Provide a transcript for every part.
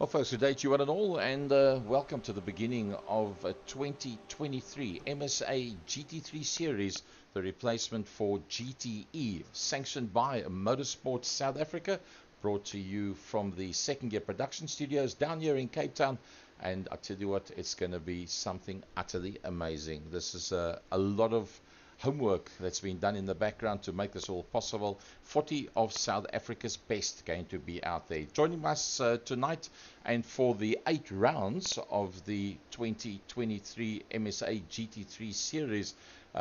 Well, folks, good day to you one and all, and welcome to the beginning of 2023 MSA GT3 Series, the replacement for GTE, sanctioned by Motorsport South Africa, brought to you from the Second Gear Production Studios down here in Cape Town. And I tell you what, it's going to be something utterly amazing. This is a lot of homework that's been done in the background to make this all possible. 40 of South Africa's best going to be out there. Joining us tonight and for the 8 rounds of the 2023 MSA GT3 Series,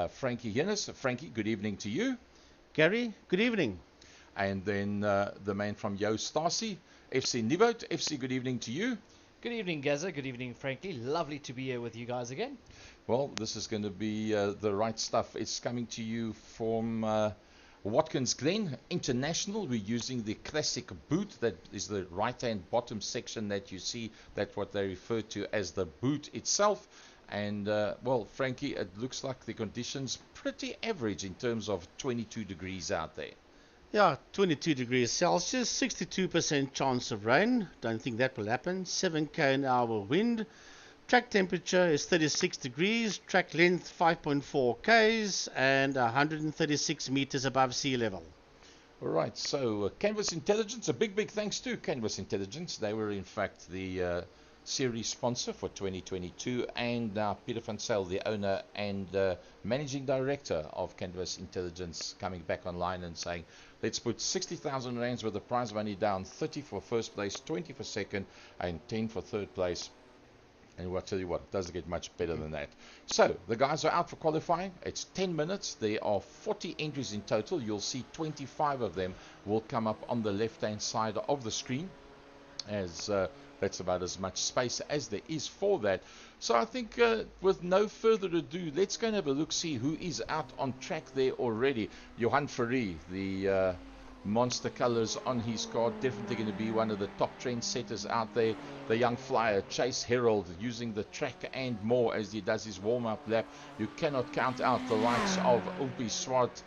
Frankie Hennis. Frankie, good evening to you. Gary, good evening. And then the man from Yo Stasi, FC Nivot. FC, good evening to you. Good evening, Gaza. Good evening, Frankie. Lovely to be here with you guys again. Well, this is going to be the right stuff. It's coming to you from Watkins Glen International. We're using the classic boot. That is the right-hand bottom section that you see. That's what they refer to as the boot itself. And, well, Frankie, it looks like the conditions pretty average in terms of 22 degrees out there. Yeah, 22 degrees Celsius, 62% chance of rain. Don't think that will happen. 7 km/h wind. Track temperature is 36 degrees. Track length 5.4 k's and 136 meters above sea level. All right, so Canvas Intelligence, a big thanks to Canvas Intelligence. They were, in fact, the series sponsor for 2022, and Peter van Zyl, the owner and managing director of Canvas Intelligence, coming back online and saying, let's put 60,000 rands with the prize money down, 30 for first place, 20 for second, and 10 for third place. And I'll tell you what, it doesn't get much better than that. So, the guys are out for qualifying. It's 10 minutes. There are 40 entries in total. You'll see 25 of them will come up on the left-hand side of the screen, as that's about as much space as there is for that. So I think with no further ado, let's go and have a look, see who is out on track there already. Johan Ferree, the monster colors on his car, definitely going to be one of the top trendsetters out there. The young flyer Chase Herald using the track and more as he does his warm-up lap. You cannot count out the likes of Umpi Swart.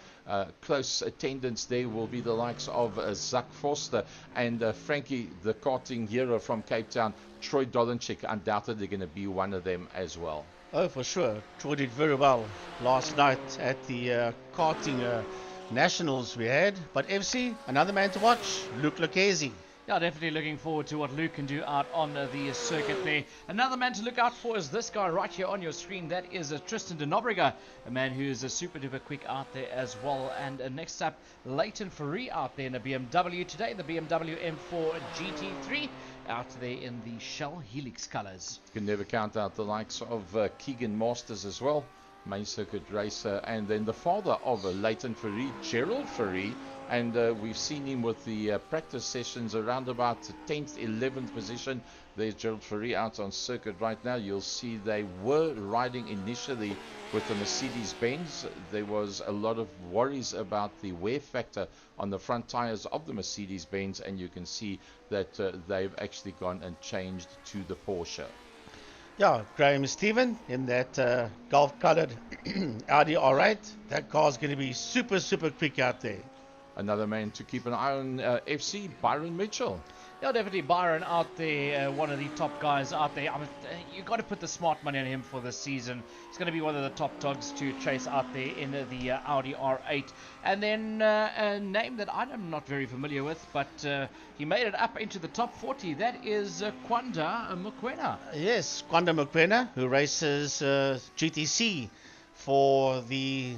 Close attendance there will be the likes of Zak Forster and Frankie, the karting hero from Cape Town. Troy Dolenchik undoubtedly going to be one of them as well. Oh, for sure. Troy did very well last night at the karting nationals we had. But FC, another man to watch, Luke Lucchese. Yeah, definitely looking forward to what Luke can do out on the circuit there. Another man to look out for is this guy right here on your screen. That is Tristan de Nobrega, a man who is super duper quick out there as well. And next up, Leighton Ferree out there in a BMW today, the BMW M4 GT3 out there in the Shell Helix colors. You can never count out the likes of Keegan Masters as well, main circuit racer, and then the father of Leighton Ferree, Gerald Ferree. And we've seen him with the practice sessions around about the 10th, 11th position. There's Gerald Ferree out on circuit right now. You'll see they were riding initially with the Mercedes-Benz. There was a lot of worries about the wear factor on the front tires of the Mercedes-Benz, and you can see that they've actually gone and changed to the Porsche. Yeah, Graham Stephen in that Gulf-colored Audi R8. That car's going to be super, super quick out there. Another man to keep an eye on, FC, Byron Mitchell. Yeah, definitely Byron out there, one of the top guys out there. You've got to put the smart money on him for this season. He's going to be one of the top dogs to chase out there in the Audi R8. And then a name that I'm not very familiar with, but he made it up into the top 40. That is Kwanda Mokoena. Yes, Kwanda Mokoena, who races GTC for the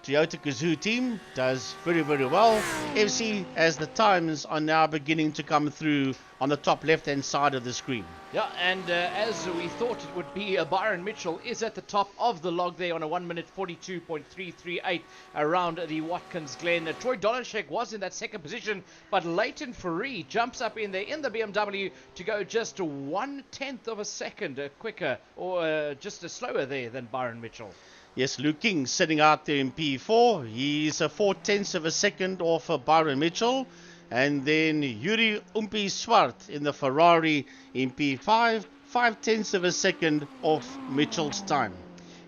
Toyota Gazoo team, does very, very well. FC, as the times are now beginning to come through on the top left-hand side of the screen. Yeah, and as we thought it would be, Byron Mitchell is at the top of the log there on a 1 minute 42.338 around the Watkins Glen. Troy Dolenchik was in that second position, but Leighton Ferree jumps up in there in the BMW to go just 1/10 of a second quicker, or just slower there than Byron Mitchell. Yes, Luke King sitting out there in P4. He's a 4/10 of a second off Byron Mitchell. And then Yuri Umpi Swart in the Ferrari in P5, 5/10 of a second off Mitchell's time.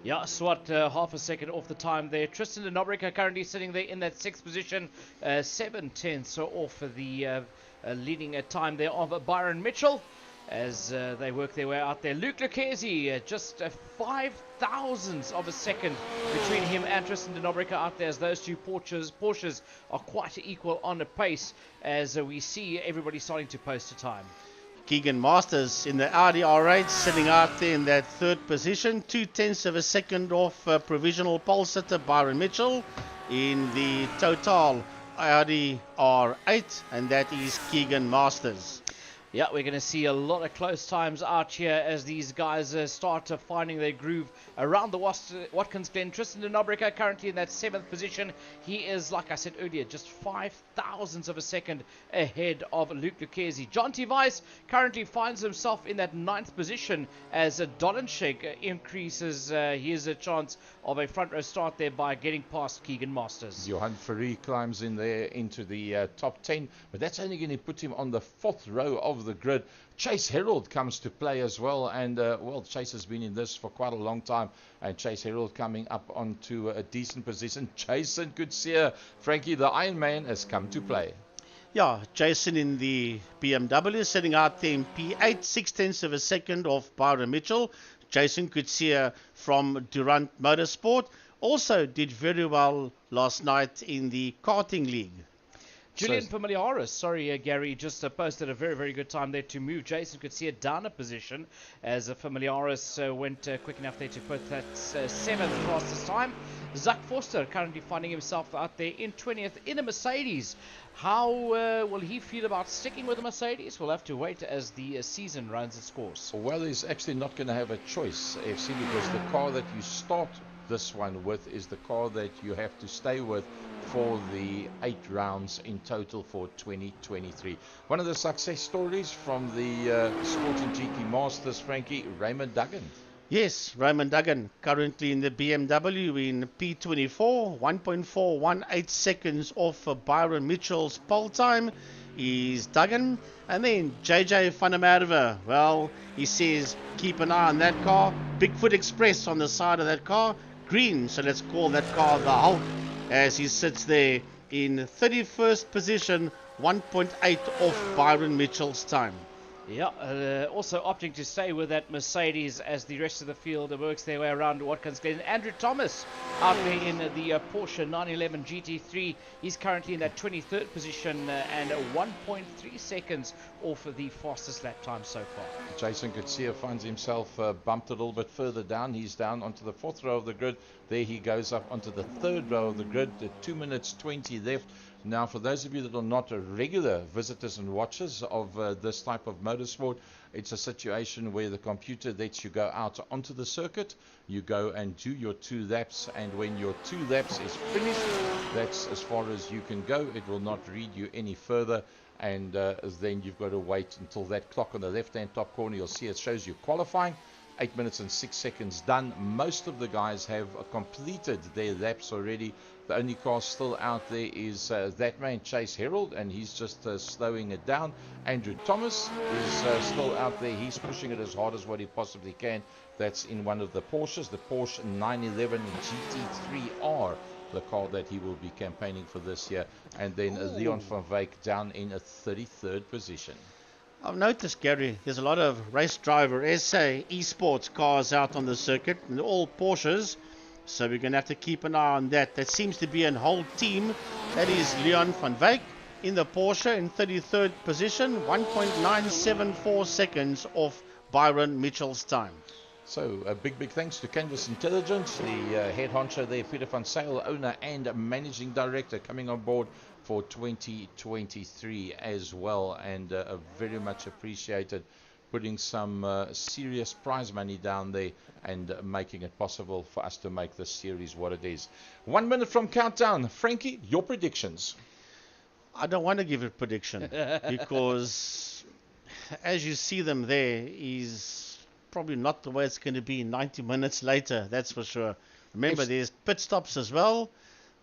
Yeah, Swart half a second off the time there. Tristan de Nobrega currently sitting there in that sixth position, 7/10 off the leading time there of Byron Mitchell, as they work their way out there. Luke Lucchese, just 5/1000 of a second between him and Tristan de Nobrega out there, as those two Porsches are quite equal on the pace, as we see everybody starting to post a time. Keegan Masters in the Audi R8 sitting out there in that third position, 2/10 of a second off provisional pole sitter Byron Mitchell in the Total Audi R8, and that is Keegan Masters. Yeah, we're going to see a lot of close times out here as these guys start finding their groove around the Watkins Glen. Tristan de Nobrega currently in that 7th position. He is, like I said earlier, just 5/1000 of a second ahead of Luke Lucchese. John T. Weiss currently finds himself in that 9th position as Dolenchik increases his chance of a front row start there by getting past Keegan Masters. Johan Ferree climbs in there into the top 10, but that's only going to put him on the 4th row of the grid. Chase Herald comes to play as well, and well, Chase has been in this for quite a long time, and Chase Herald coming up onto a decent position. Jason Kutsia, Frankie the Iron Man, has come to play. Yeah, Jason in the BMW sitting out there in P8, 6/10 of a second off Byron Mitchell. Jason Kutsia from Durant Motorsport also did very well last night in the karting league. Julian Familiaris, sorry Gary, just posted a very, very good time there to move Jason Kutsia down a position, as Familiaris went quick enough there to put that 7th fastest time. Zach Forster currently finding himself out there in 20th in a Mercedes. How will he feel about sticking with the Mercedes? We'll have to wait as the season runs its course. Well, he's actually not going to have a choice, FC, because the car that you start this one with is the car that you have to stay with for the 8 rounds in total for 2023. One of the success stories from the Sports and GT Masters, Frankie, Raymond Duggan. Yes, Raymond Duggan, currently in the BMW in P24, 1.418 seconds off Byron Mitchell's pole time is Duggan. And then JJ van der Merwe, well, he says keep an eye on that car. Bigfoot Express on the side of that car, green, so let's call that car the Hulk, as he sits there in 31st position, 1.8 off Byron Mitchell's time. Yeah, also opting to stay with that Mercedes as the rest of the field works their way around Watkins Glen. Andrew Thomas out there in the Porsche 911 GT3. He's currently in that 23rd position and 1.3 seconds off of the fastest lap time so far. Jason Garcia finds himself bumped a little bit further down. He's down onto the 4th row of the grid. There he goes up onto the 3rd row of the grid. 2 minutes 20 left. Now, for those of you that are not regular visitors and watchers of this type of motorsport, it's a situation where the computer lets you go out onto the circuit. You go and do your 2 laps, and when your 2 laps is finished, that's as far as you can go. It will not read you any further, and then you've got to wait until that clock on the left-hand top corner, you'll see it shows you qualifying. 8 minutes and 6 seconds done. Most of the guys have completed their laps already. The only car still out there is that man, Chase Herald, and he's just slowing it down. Andrew Thomas is still out there. He's pushing it as hard as what he possibly can. That's in one of the Porsches, the Porsche 911 GT3R, the car that he will be campaigning for this year. And then Leon van Wyk down in a 33rd position. I've noticed, Gary, there's a lot of race driver SA esports cars out on the circuit, and all Porsches, so we're going to have to keep an eye on that. That seems to be a whole team. That is Leon van Wyk in the Porsche in 33rd position, 1.974 seconds off Byron Mitchell's time. So a big thanks to Canvas Intelligence, the head honcho there, Peter van Sale, owner and managing director, coming on board for 2023 as well, and very much appreciated, putting some serious prize money down there and making it possible for us to make this series what it is. 1 minute from countdown. Frankie, your predictions. I don't want to give a prediction because as you see them there is probably not the way it's going to be 90 minutes later, that's for sure. Remember, there's pit stops as well.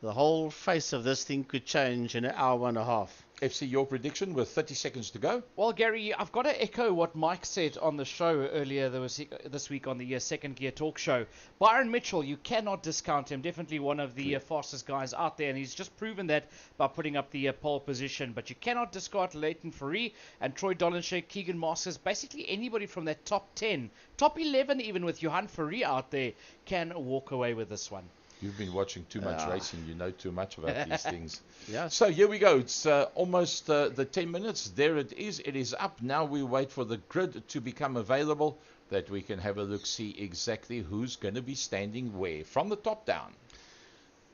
The whole face of this thing could change in an hour and a half. FC, your prediction with 30 seconds to go. Well, Gary, I've got to echo what Mike said on the show earlier this week on the Second Gear Talk Show. Byron Mitchell, you cannot discount him. Definitely one of the fastest guys out there, and he's just proven that by putting up the pole position. But you cannot discard Leighton Fourie and Troy Dolenschek, Keegan Masters. Basically anybody from that top 10, top 11 even with Johan Fourie out there can walk away with this one. You've been watching too much racing. You know too much about these things. Yeah. So here we go. It's almost the 10 minutes. There it is. It is up. Now we wait for the grid to become available that we can have a look, see exactly who's going to be standing where. From the top down.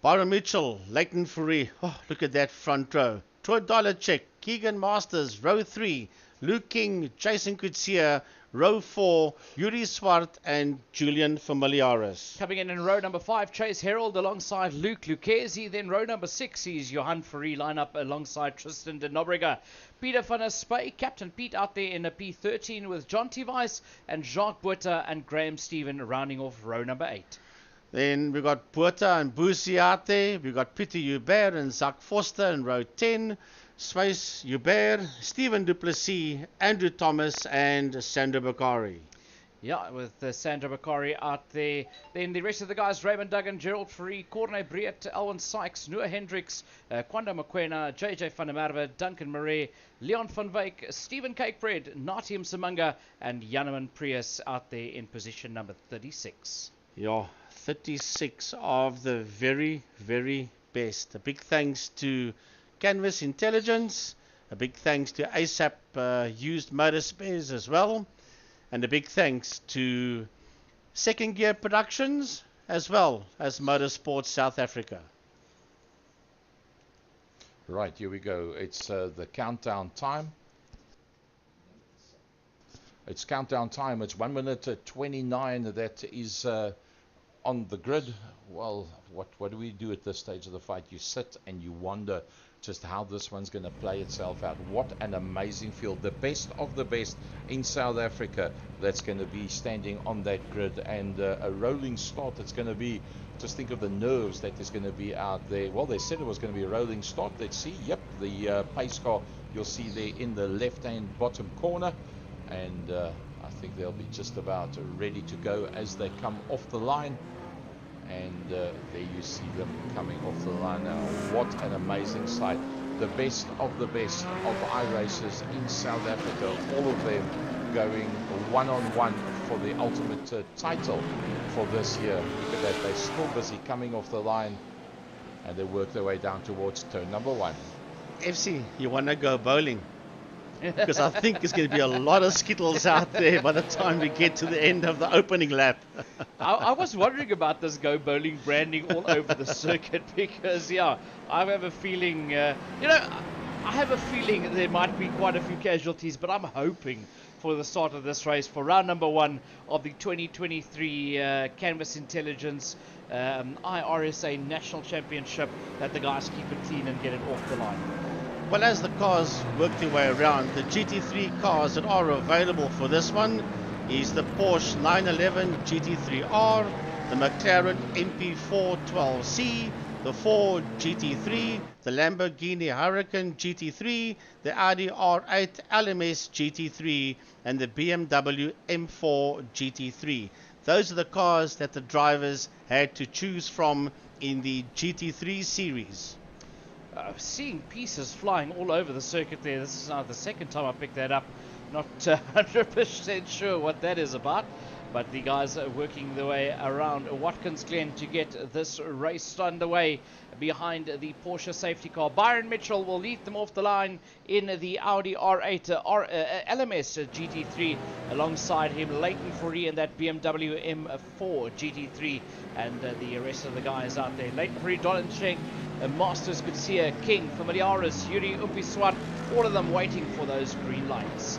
Byron Mitchell, Leighton Fourie. Oh, look at that front row. Troy Dolenschek, Keegan Masters, row 3. Luke King, Jason Kutsia, row 4, Yuri Swart and Julian Familiaris. Coming in row number 5, Chase Herald alongside Luke Lucchesi. Then row number 6 is Johan Fourie lineup alongside Tristan de Nobrega. Peter van der Spey, Captain Pete out there in a P13 with John Tivice and Jacques Buerta and Graham Stephen rounding off row number 8. Then we've got Buerta and Boosie out there. We've got Peter Hubert and Zach Foster in row 10. Swace Hubert, Stephen Duplessis, Andrew Thomas and Sandra Bakari. Yeah, with Sandra Bakari out there. Then the rest of the guys, Raymond Duggan, Gerald Fourie, Corne Briet, Alwyn Sykes, Noah Hendricks, Kwanda Mokoena, JJ van der Merwe, Duncan Murray, Leon van Wyk, Stephen Cakebread, Natium Samanga and Janeman Prius out there in position number 36. Yeah, 36 of the very, very best. A big thanks to Canvas Intelligence, a big thanks to ASAP Used Motor Spares as well, and a big thanks to Second Gear Productions, as well as Motorsport South Africa. Right, here we go. It's the countdown time. It's countdown time. It's 1 minute 29 that is on the grid. Well, what do we do at this stage of the fight? You sit and you wonder just how this one's going to play itself out. What an amazing field. The best of the best in South Africa that's going to be standing on that grid, and a rolling start. It's going to be, just think of the nerves that is going to be out there. Well, they said it was going to be a rolling start. Let's see. Yep, the pace car you'll see there in the left-hand bottom corner, and I think they'll be just about ready to go as they come off the line. And there you see them coming off the line now. What an amazing sight. The best of iRacers in South Africa, all of them going one-on-one for the ultimate title for this year. Look at that, they're still busy coming off the line, and they work their way down towards turn number 1. FC, you want to go bowling? Because I think there's going to be a lot of skittles out there by the time we get to the end of the opening lap. I was wondering about this Go Bowling branding all over the circuit because, yeah, I have a feeling, I have a feeling there might be quite a few casualties, but I'm hoping for the start of this race, for round number 1 of the 2023 Canvas Intelligence iRSA National Championship, that the guys keep it clean and get it off the line. Well, as the cars work their way around, the GT3 cars that are available for this one is the Porsche 911 GT3R, the McLaren MP412C, the Ford GT3, the Lamborghini Huracan GT3, the Audi R8 LMS GT3, and the BMW M4 GT3. Those are the cars that the drivers had to choose from in the GT3 series. Seeing pieces flying all over the circuit there. This is now the second time I picked that up. Not 100% sure what that is about, but the guys are working their way around Watkins Glen to get this race underway behind the Porsche safety car. Byron Mitchell will lead them off the line in the Audi R8 LMS GT3. Alongside him, Leighton Fourie in that BMW M4 GT3, and the rest of the guys out there. Leighton Fourie, Donald Schenk, Masters, Gutsia, King, Familiaris, Yuri Umpiswat, all of them waiting for those green lights.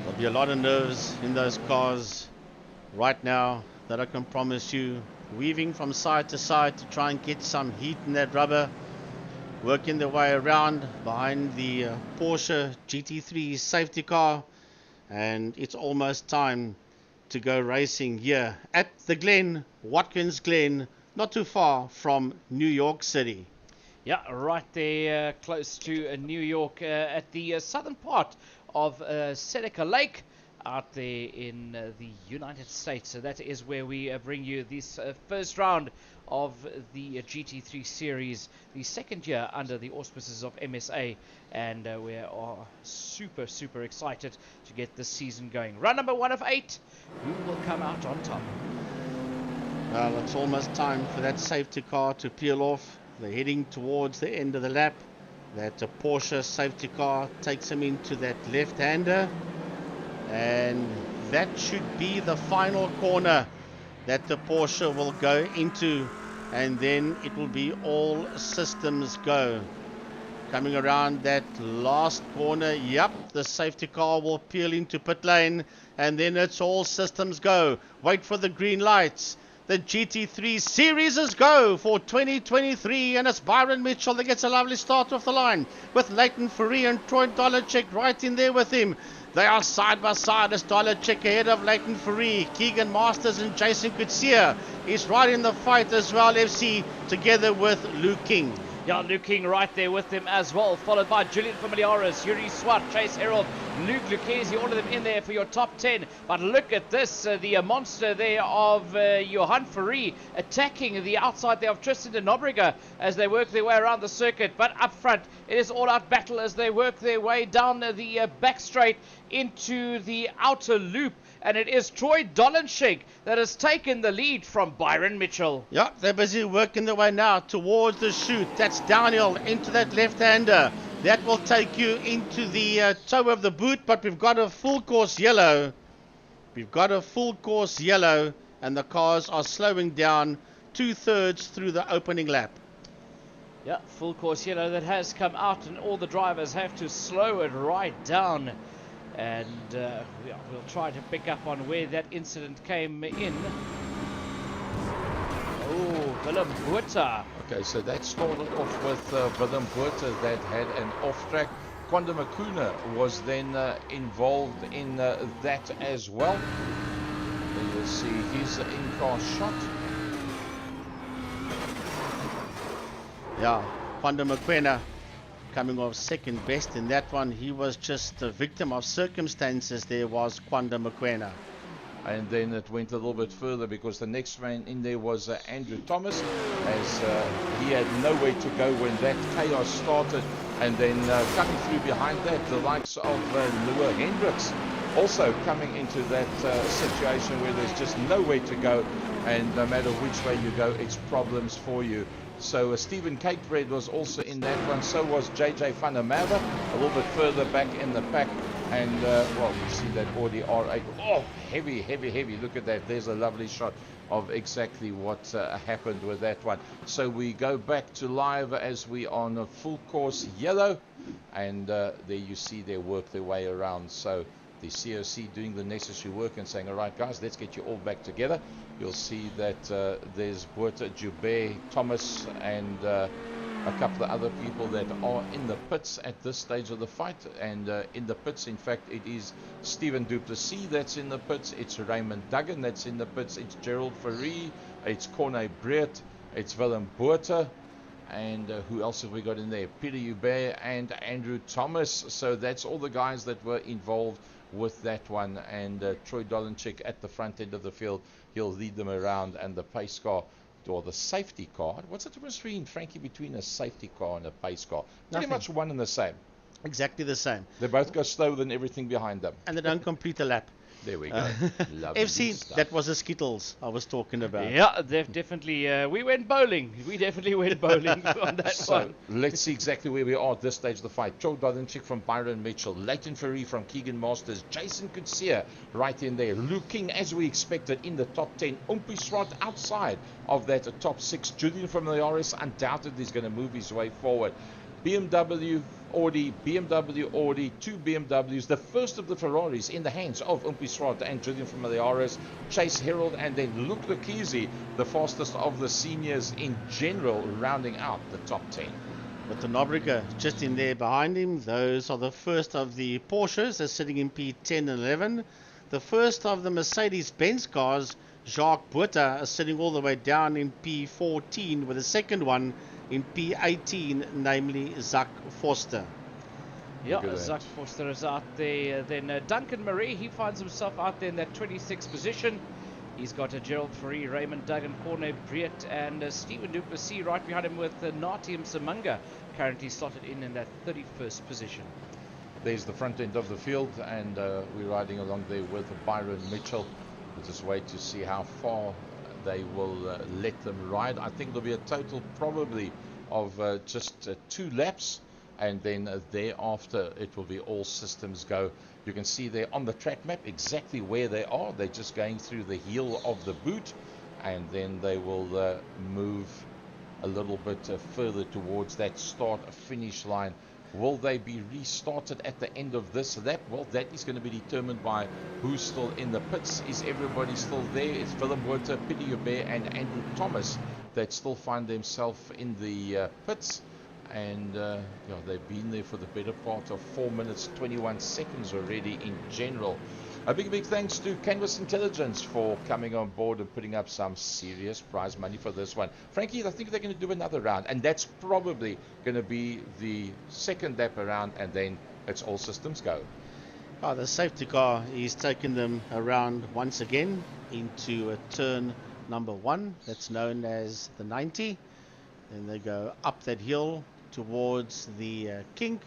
There'll be a lot of nerves in those cars right now, that I can promise you. Weaving from side to side to try and get some heat in that rubber. Working their way around behind the Porsche GT3 safety car. And it's almost time to go racing here at the Glen, Watkins Glen, not too far from New York City. Yeah, right there, close to New York, at the southern part of Seneca Lake, out there in the United States. So that is where we bring you this first round of the GT3 Series, the second year under the auspices of MSA, and we are super excited to get this season going. Run number 1 of 8, who will come out on top? Well, it's almost time for that safety car to peel off. They're heading towards the end of the lap. That Porsche safety car takes them into that left-hander, and that should be the final corner that the Porsche will go into, and then it will be all systems go. Coming around that last corner, yep, the safety car will peel into pit lane, and then it's all systems go. Wait for the green lights. The GT3 Series is go for 2023, and it's Byron Mitchell that gets a lovely start off the line with Leighton Fourie and Troy Dollarchek right in there with him. They are side by side as Dollarchek ahead of Leighton Fourie. Keegan Masters and Jason Kutsia is right in the fight as well, FC, together with Luke King. Yeah, Luke King right there with them as well, followed by Julian Familiaris, Yuri Swart, Chase Herald, Luke Lucchesi, all of them in there for your top 10. But look at this, the monster there of Johan Fourie attacking the outside there of Tristan de Nobrega as they work their way around the circuit. But up front, it is all-out battle as they work their way down the back straight into the outer loop. And it is Troy Dollenschig that has taken the lead from Byron Mitchell. Yeah, they're busy working their way now towards the chute. That's downhill into that left-hander. That will take you into the toe of the boot, but we've got a full course yellow. We've got a full course yellow and the cars are slowing down 2/3 through the opening lap. Yeah, full course yellow that has come out, and all the drivers have to slow it right down. And we'll try to pick up on where that incident came in. Oh, Willem Botha. Okay, so that started off with Willem Botha that had an off-track. Kwanda Makuna was then involved in that as well. And you'll see his in-car shot. Yeah, Kwanda Makuna coming off second best in that one. He was just a victim of circumstances. There was Kwanda Makuna. And then it went a little bit further because the next man in there was Andrew Thomas, as he had nowhere to go when that chaos started. And then coming through behind that, the likes of Lua Hendricks also coming into that situation where there's just nowhere to go, and no matter which way you go, it's problems for you. So Stephen Catebread was also in that one. So was JJ van der Merwe, a little bit further back in the pack. And, well, you see that Audi R8. Oh, heavy, heavy, heavy. Look at that. There's a lovely shot of exactly what happened with that one. So we go back to live as we are on a full course yellow. And there you see they work their way around. So the COC doing the necessary work and saying, all right, guys, let's get you all back together. You'll see that there's Botha, Joubert, Thomas, and a couple of other people that are in the pits at this stage of the fight. And in the pits, in fact, it is Stephen Duplessis that's in the pits. It's Raymond Duggan that's in the pits. It's Gerald Ferree. It's Corne Breert. It's Willem Botha. And who else have we got in there? Peter Joubert and Andrew Thomas. So that's all the guys that were involved with that one. And Troy Dolenchik at the front end of the field. He'll lead them around, and the pace car, or the safety car. What's the difference between, Frankie, between a safety car and a pace car? Pretty much one and the same. Exactly the same. They both go slower than everything behind them. And they don't complete a lap. There we go. Lovely FC, stuff. that was the Skittles I was talking about. Yeah, definitely. We went bowling. We definitely went bowling on that one. Let's see exactly where we are at this stage of the fight. Joe Dodenchik from Byron Mitchell, Leighton Ferree from Keegan Masters, Jason Kutsia right in there, looking as we expected in the top 10. Umpi Swart outside of that top 6. Julian from the RS undoubtedly is going to move his way forward. BMW, Audi, two BMWs, the first of the Ferraris in the hands of Umpi Swart and Julian from the RS, Chase Herald, and then Luke Lucchese, the fastest of the seniors in general, rounding out the top 10. With the Nobrega just in there behind him, those are the first of the Porsches. They're sitting in P10 and 11. The first of the Mercedes-Benz cars, Jacques Botha, is sitting all the way down in P14, with the second one in P18, namely Zach Foster. Yeah, Zach Foster is out there. Then Duncan Marie, he finds himself out there in that 26th position. He's got Gerald Ferree, Raymond Duggan, Corne Breert, and Stephen Duplessis right behind him, with Natium Samunga currently slotted in that 31st position. There's the front end of the field, and we're riding along there with Byron Mitchell. We'll just wait to see how far they will let them ride. I think there'll be a total probably of just 2 laps, and then thereafter it will be all systems go. You can see there on the track map exactly where they are. They're just going through the heel of the boot, and then they will move a little bit further towards that start-finish line. Will they be restarted at the end of this lap? Well, that is going to be determined by who's still in the pits. Is everybody still there? It's Willem Botha, Peter Joubert, and Andrew Thomas that still find themselves in the pits. And they've been there for the better part of 4 minutes, 21 seconds already in general. A big thanks to Canvas Intelligence for coming on board and putting up some serious prize money for this one. Frankie, I think they're going to do another round, and that's probably going to be the second lap around, and then it's all systems go. Oh, the safety car is taking them around once again into turn number 1. That's known as the 90. Then they go up that hill towards the kink.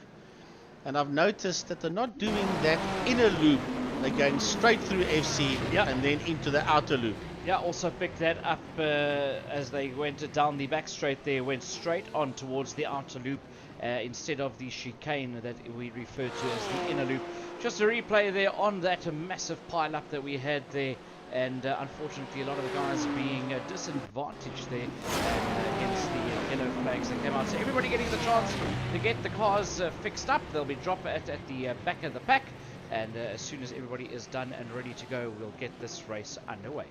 And I've noticed that they're not doing that inner loop. They're going straight through FC and then into the outer loop. Yeah, also picked that up as they went down the back straight there, went straight on towards the outer loop instead of the chicane that we refer to as the inner loop. Just a replay there on that massive pile-up that we had there and unfortunately a lot of the guys being disadvantaged there, and hence the yellow flags that came out. So everybody getting the chance to get the cars fixed up. They'll be dropped at the back of the pack, and as soon as everybody is done and ready to go, we'll get this race underway.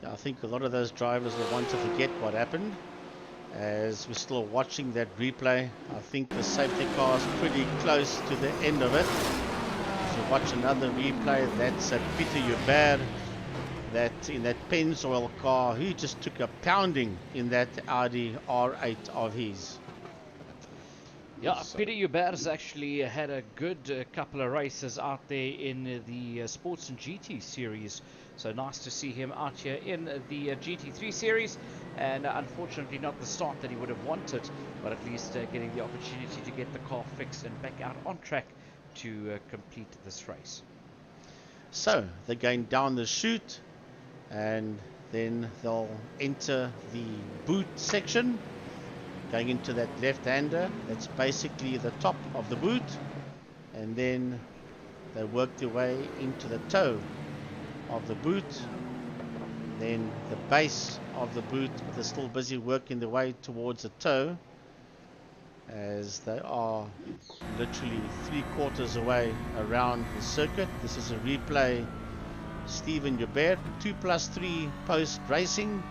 Yeah, I think a lot of those drivers will want to forget what happened as we're still watching that replay. I think the safety car is pretty close to the end of it. So watch another replay. That's Peter Hubert, that in that Pennzoil car. He just took a pounding in that Audi R8 of his. Yeah, Peter Hubert has actually had a good couple of races out there in the Sports and GT Series. So nice to see him out here in the GT3 Series. And unfortunately not the start that he would have wanted, but at least getting the opportunity to get the car fixed and back out on track to complete this race. So they're going down the chute, and then they'll enter the boot section, going into that left-hander. That's basically the top of the boot, and then they work their way into the toe of the boot, then the base of the boot. They're still busy working their way towards the toe, as they are literally 3/4 away around the circuit. This is a replay. Stephen Hubert, 2+3 post racing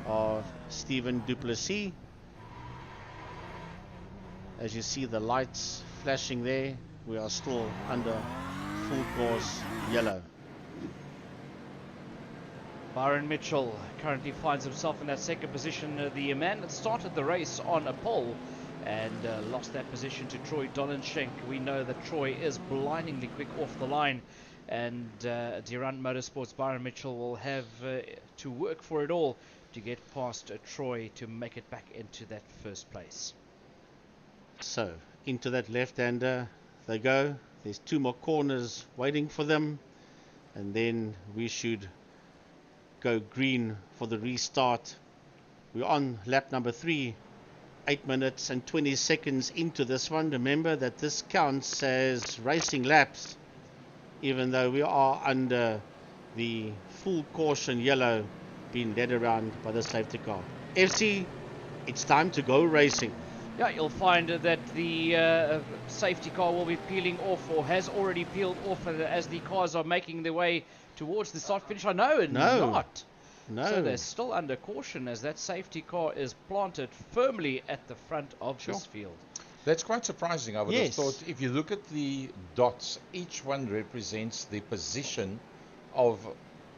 of Stephen Duplessis. As you see the lights flashing there, we are still under full course yellow. Byron Mitchell currently finds himself in that second position. The man that started the race on a pole and lost that position to Troy Donenshenk. We know that Troy is blindingly quick off the line, and Durant Motorsports' Byron Mitchell will have to work for it all to get past Troy to make it back into that first place. So into that left-hander they go. There's 2 more corners waiting for them, and then we should go green for the restart. We're on lap number 3, 8 minutes and 20 seconds into this one. Remember that this counts as racing laps, even though we are under the full caution yellow being led around by the safety car. FC, it's time to go racing. Yeah, you'll find that the safety car will be peeling off, or has already peeled off, as the cars are making their way towards the start finish. No. So they're still under caution as that safety car is planted firmly at the front of this field. That's quite surprising. I would have thought, if you look at the dots, each one represents the position of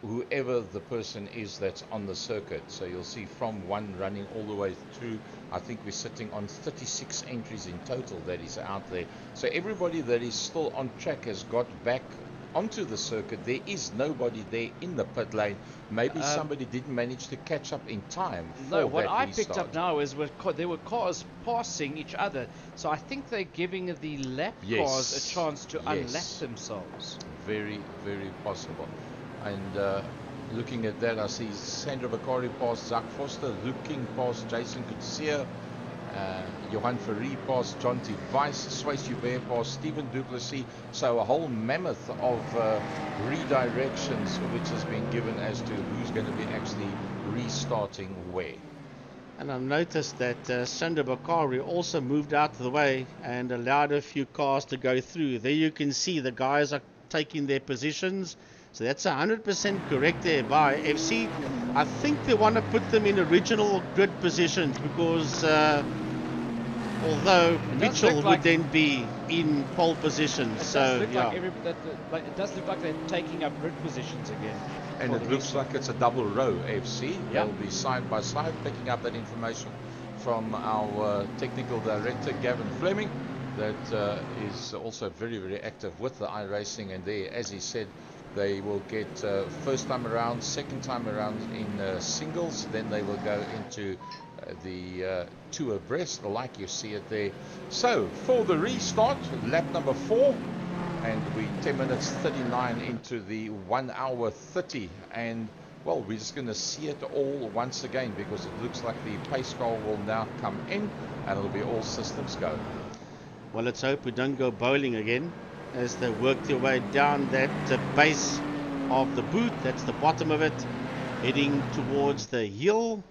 whoever the person is that's on the circuit. So you'll see from 1 running all the way through. I think we're sitting on 36 entries in total that is out there. So everybody that is still on track has got back onto the circuit. There is nobody there in the pit lane. Maybe somebody didn't manage to catch up in time. No, what I picked up now is there were cars passing each other. So I think they're giving the lap cars a chance to unlap themselves. Very, very possible. And looking at that, I see Sandra Bakari past Zach Foster, Luke King past Jason Coetzee, Johan Ferry past John T. Weiss, Swayze Hubert past Stephen Duplessis. So a whole mammoth of redirections which has been given as to who's going to be actually restarting where. And I've noticed that Sandra Bakari also moved out of the way and allowed a few cars to go through. There you can see the guys are taking their positions. So that's 100% correct there by FC. I think they want to put them in original grid positions, because although Mitchell would then be in pole position. So yeah, it does look like they're taking up grid positions again. And it looks like it's a double row, FC. They'll be side by side, picking up that information from our technical director, Gavin Fleming, that is also very, very active with the iRacing. And there, as he said, they will get first time around, second time around in singles, then they will go into the 2 abreast, like you see it there. So for the restart, lap number 4, and we 10 minutes 39 into the 1 hour 30, and well, we're just going to see it all once again, because it looks like the pace car will now come in and it'll be all systems go. Well, let's hope we don't go bowling again as they work their way down that base of the boot. That's the bottom of it, heading towards the hill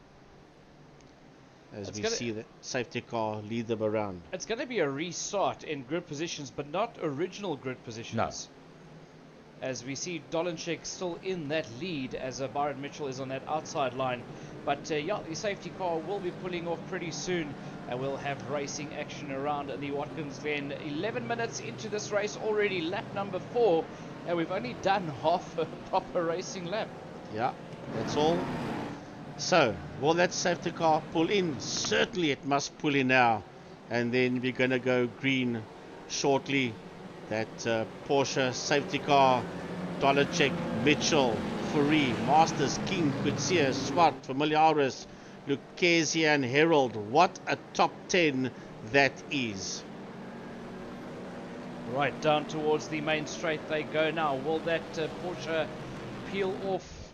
as we see the safety car lead them around. It's going to be a restart in grid positions, but not original grid positions. No. As we see Dolenchek still in that lead as Byron Mitchell is on that outside line. But yeah, the safety car will be pulling off pretty soon, and we'll have racing action around the Watkins Glen. 11 minutes into this race already, lap number 4, and we've only done half a proper racing lap. Yeah, that's all. So, will that safety car pull in? Certainly it must pull in now, and then we're going to go green shortly. That Porsche safety car, Dolenchek, Mitchell, Fourie, Masters, King, Kutsia, Swart, Familiaris, Lucchesi and Herald. What a top 10 that is. Right, down towards the main straight they go now. Will that Porsche peel off?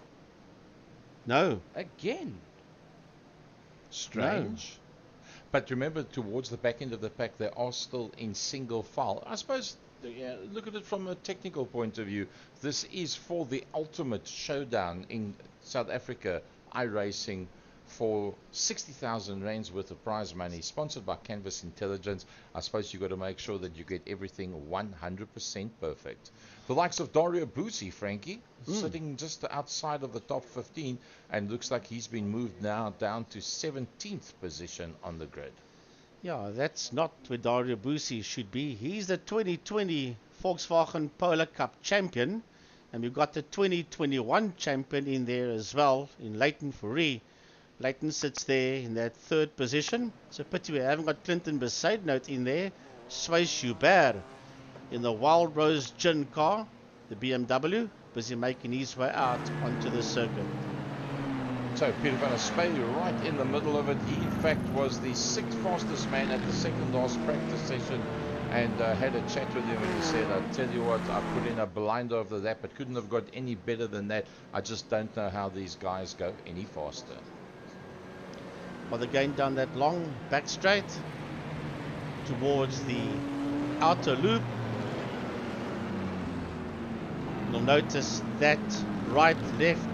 No. Again. Strange. No. But remember, towards the back end of the pack, they are still in single file. I suppose, yeah, look at it from a technical point of view. This is for the ultimate showdown in South Africa, iRacing, for 60,000 rands worth of prize money, sponsored by Canvas Intelligence. I suppose you've got to make sure that you get everything 100% perfect. The likes of Dario Busi, Frankie, sitting just outside of the top 15, and looks like he's been moved now down to 17th position on the grid. Yeah, that's not where Dario Busi should be. He's the 2020 Volkswagen Polo Cup champion, and we've got the 2021 champion in there as well, in Leighton Fourie. Leighton sits there in that 3rd position. It's a pity we haven't got Clinton Besaidnout in there. Sway Schubert in the Wild Rose Gin car, the BMW, busy making his way out onto the circuit. So Peter van der Spey right in the middle of it. He in fact was the 6th fastest man at the second last practice session, and had a chat with him, and he said, I tell you what, I put in a blinder of the lap. It couldn't have got any better than that. I just don't know how these guys go any faster. Well, they're going down that long back straight towards the outer loop. You'll notice that right, left,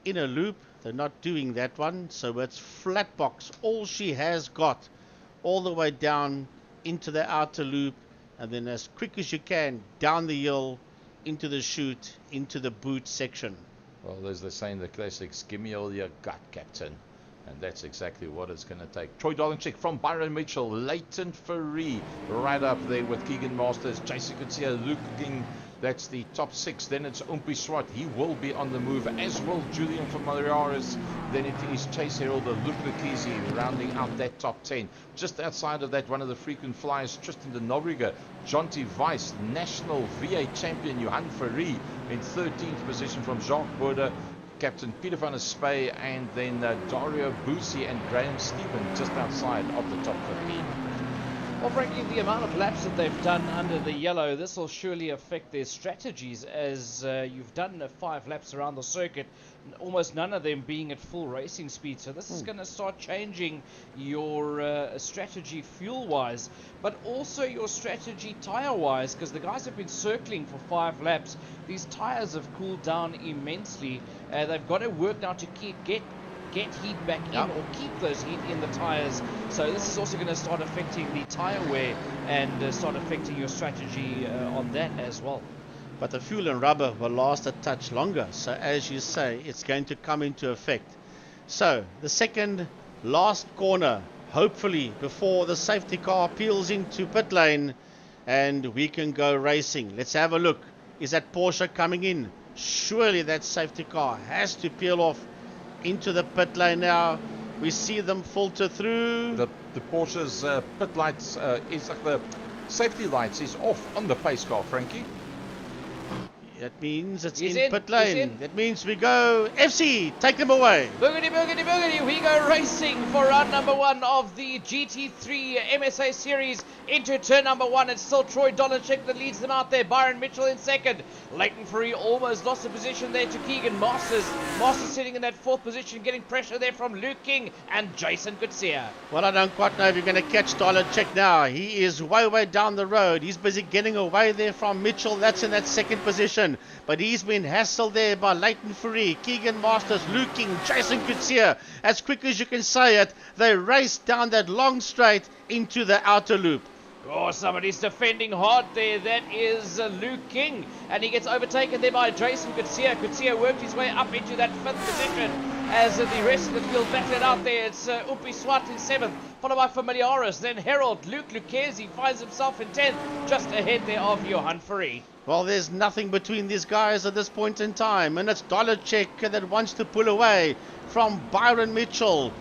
inner loop, they're not doing that one, so it's flat box, all she has got, all the way down into the outer loop, and then as quick as you can, down the hill, into the chute, into the boot section. Well, there's the saying, the classics, give me all your gut, Captain. And that's exactly what it's going to take. Troy Dolenchek from Byron Mitchell, Leighton Fourie right up there with Keegan Masters, Jason Kutsia, Luke King. That's the top 6. Then it's Umpi Swart. He will be on the move, as will Julian Familiaris. Then it is Chase Herald, Luke Lucchesi rounding out that top 10. Just outside of that, one of the frequent flyers, Tristan de Nobrega, Jonty Weiss, national V8 champion Johan Fourie in 13th position from Jacques Bode. Captain Peter van der Spey, and then Dario Busi and Graham Stephen just outside of the top 15. Well, Frankie, the amount of laps that they've done under the yellow, this will surely affect their strategies, as you've done 5 laps around the circuit, almost none of them being at full racing speed. So this is going to start changing your strategy fuel-wise, but also your strategy tire-wise, because the guys have been circling for 5 laps. These tires have cooled down immensely. They've got to work now to get heat back in, or keep those heat in the tires. So this is also going to start affecting the tire wear and start affecting your strategy on that as well. But the fuel and rubber will last a touch longer, so as you say, it's going to come into effect. So the second last corner, hopefully before the safety car peels into pit lane and we can go racing. Let's have a look. Is that Porsche coming in? Surely that safety car has to peel off into the pit lane now. We see them filter through. The Porsche's pit lights is like the safety lights is off on the pace car, Frankie. That means it's in pit lane. That means we go FC. Take them away. Boogity, boogity, boogity. We go racing for round number 1 of the GT3 MSA Series into turn number 1. It's still Troy Dolenchek that leads them out there. Byron Mitchell in second. Leighton Fourie almost lost the position there to Keegan Masters. Masters sitting in that 4th position, getting pressure there from Luke King and Jason Kutsia. Well, I don't quite know if you're going to catch Dolenchek now. He is way down the road. He's busy getting away there from Mitchell. That's in that 2nd position. position, but he's been hassled there by Leighton Fourie, Keegan Masters, Luke King, Jason Coetzee. As quick as you can say it, they race down that long straight into the outer loop. Oh, somebody's defending hard there. That is Luke King. And he gets overtaken there by Jason Coetzee. Coetzee worked his way up into that 5th position as the rest of the field battled out there. It's Upi Swart in 7th, followed by Familiaris. Then Harold, Luke Lucchese finds himself in 10th, just ahead there of Johan Fourie. Well, there's nothing between these guys at this point in time. And it's Dolacek that wants to pull away from Byron Mitchell.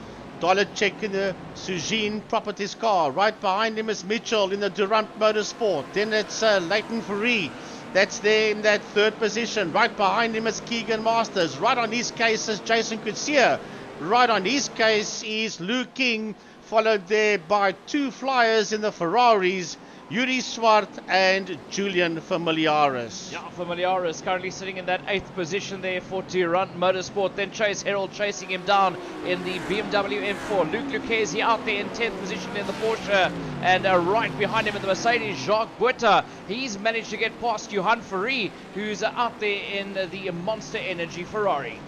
Dolacek in the Sujin Properties car. Right behind him is Mitchell in the Durant Motorsport. Then it's Leighton Fourie. That's there in that 3rd position. Right behind him is Keegan Masters. Right on his case is Jason Coetzee. Right on his case is Luke King. Followed there by 2 flyers in the Ferraris. Yuri Swart and Julian Familiaris. Yeah, Familiaris currently sitting in that 8th position there for Durant Motorsport. Then Chase Harold chasing him down in the BMW M4. Luke Lucchese out there in 10th position in the Porsche. And right behind him in the Mercedes, Jacques Buerta. He's managed to get past Johan Fourie, who's out there in the Monster Energy Ferrari.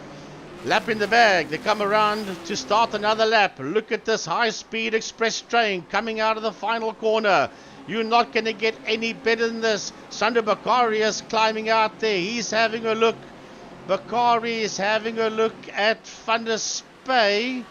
Lap in the bag. They come around to start another lap. Look at this high-speed express train coming out of the final corner. You're not going to get any better than this. Sander Bakari is climbing out there. He's having a look. Bakari is having a look at Van der Spey.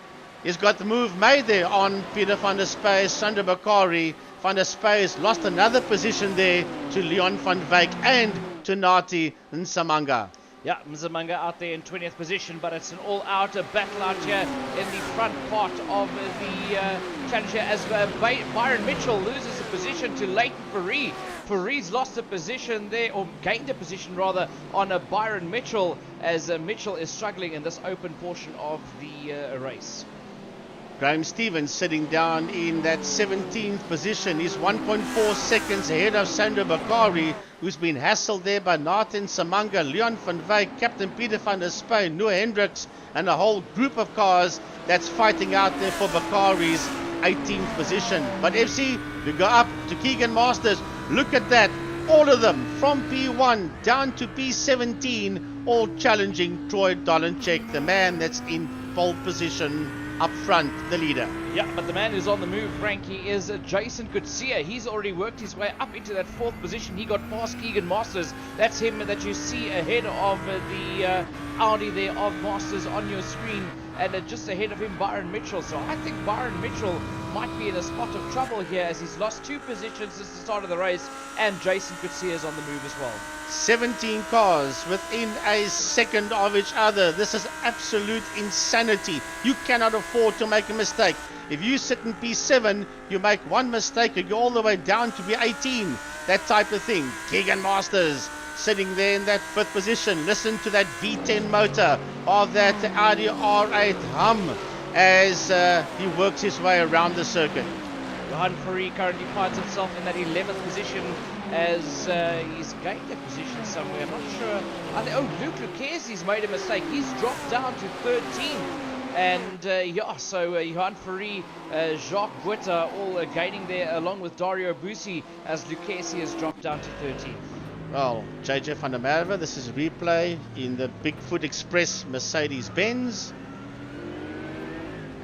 He's got the move made there on Peter Van der Spey. Sander Bakari. Van der Spey has lost another position there to Leon van Wyk and to Nati Nsamanga. Yeah, Nsamanga out there in 20th position, but it's an all-out battle out here in the front part of the challenge here as Byron Mitchell loses a position to Leighton Fourie. Fourie's lost a position there, or gained a position rather, on Byron Mitchell as Mitchell is struggling in this open portion of the race. Graham Stevens sitting down in that 17th position. He's 1.4 seconds ahead of Sander Bakari, who's been hassled there by Nathan Samanga, Leon van Wyk, Captain Peter van der Spey, Noah Hendricks, and a whole group of cars that's fighting out there for Bakari's 18th position. But FC, we go up to Keegan Masters. Look at that. All of them from P1 down to P17, all challenging Troy Dolacek, the man that's in pole position up front, the leader. Yeah, but the man who's on the move, Frankie, is Jason Coetzee. He's already worked his way up into that 4th position. He got past Keegan Masters. That's him that you see ahead of the Audi there of Masters on your screen. And just ahead of him, Byron Mitchell. So I think Byron Mitchell might be in a spot of trouble here as he's lost 2 positions since the start of the race. And Jason Coetzee is on the move as well. 17 cars within a second of each other. This is absolute insanity. You cannot afford to make a mistake. If you sit in P7, you make one mistake and you're all the way down to P18. That type of thing. Keegan Masters sitting there in that 5th position. Listen to that V10 motor of that Audi R8 hum as he works his way around the circuit. Johan Fourie currently finds himself in that 11th position as he's gained a position somewhere. I'm not sure. Luke Lucchese's made a mistake. He's dropped down to 13. And so Johan Fourie, Jacques Buerta all gaining there along with Dario Bussi as Lucchese has dropped down to 13. Well, JJ van der Merwe, this is a replay in the Bigfoot Express Mercedes-Benz.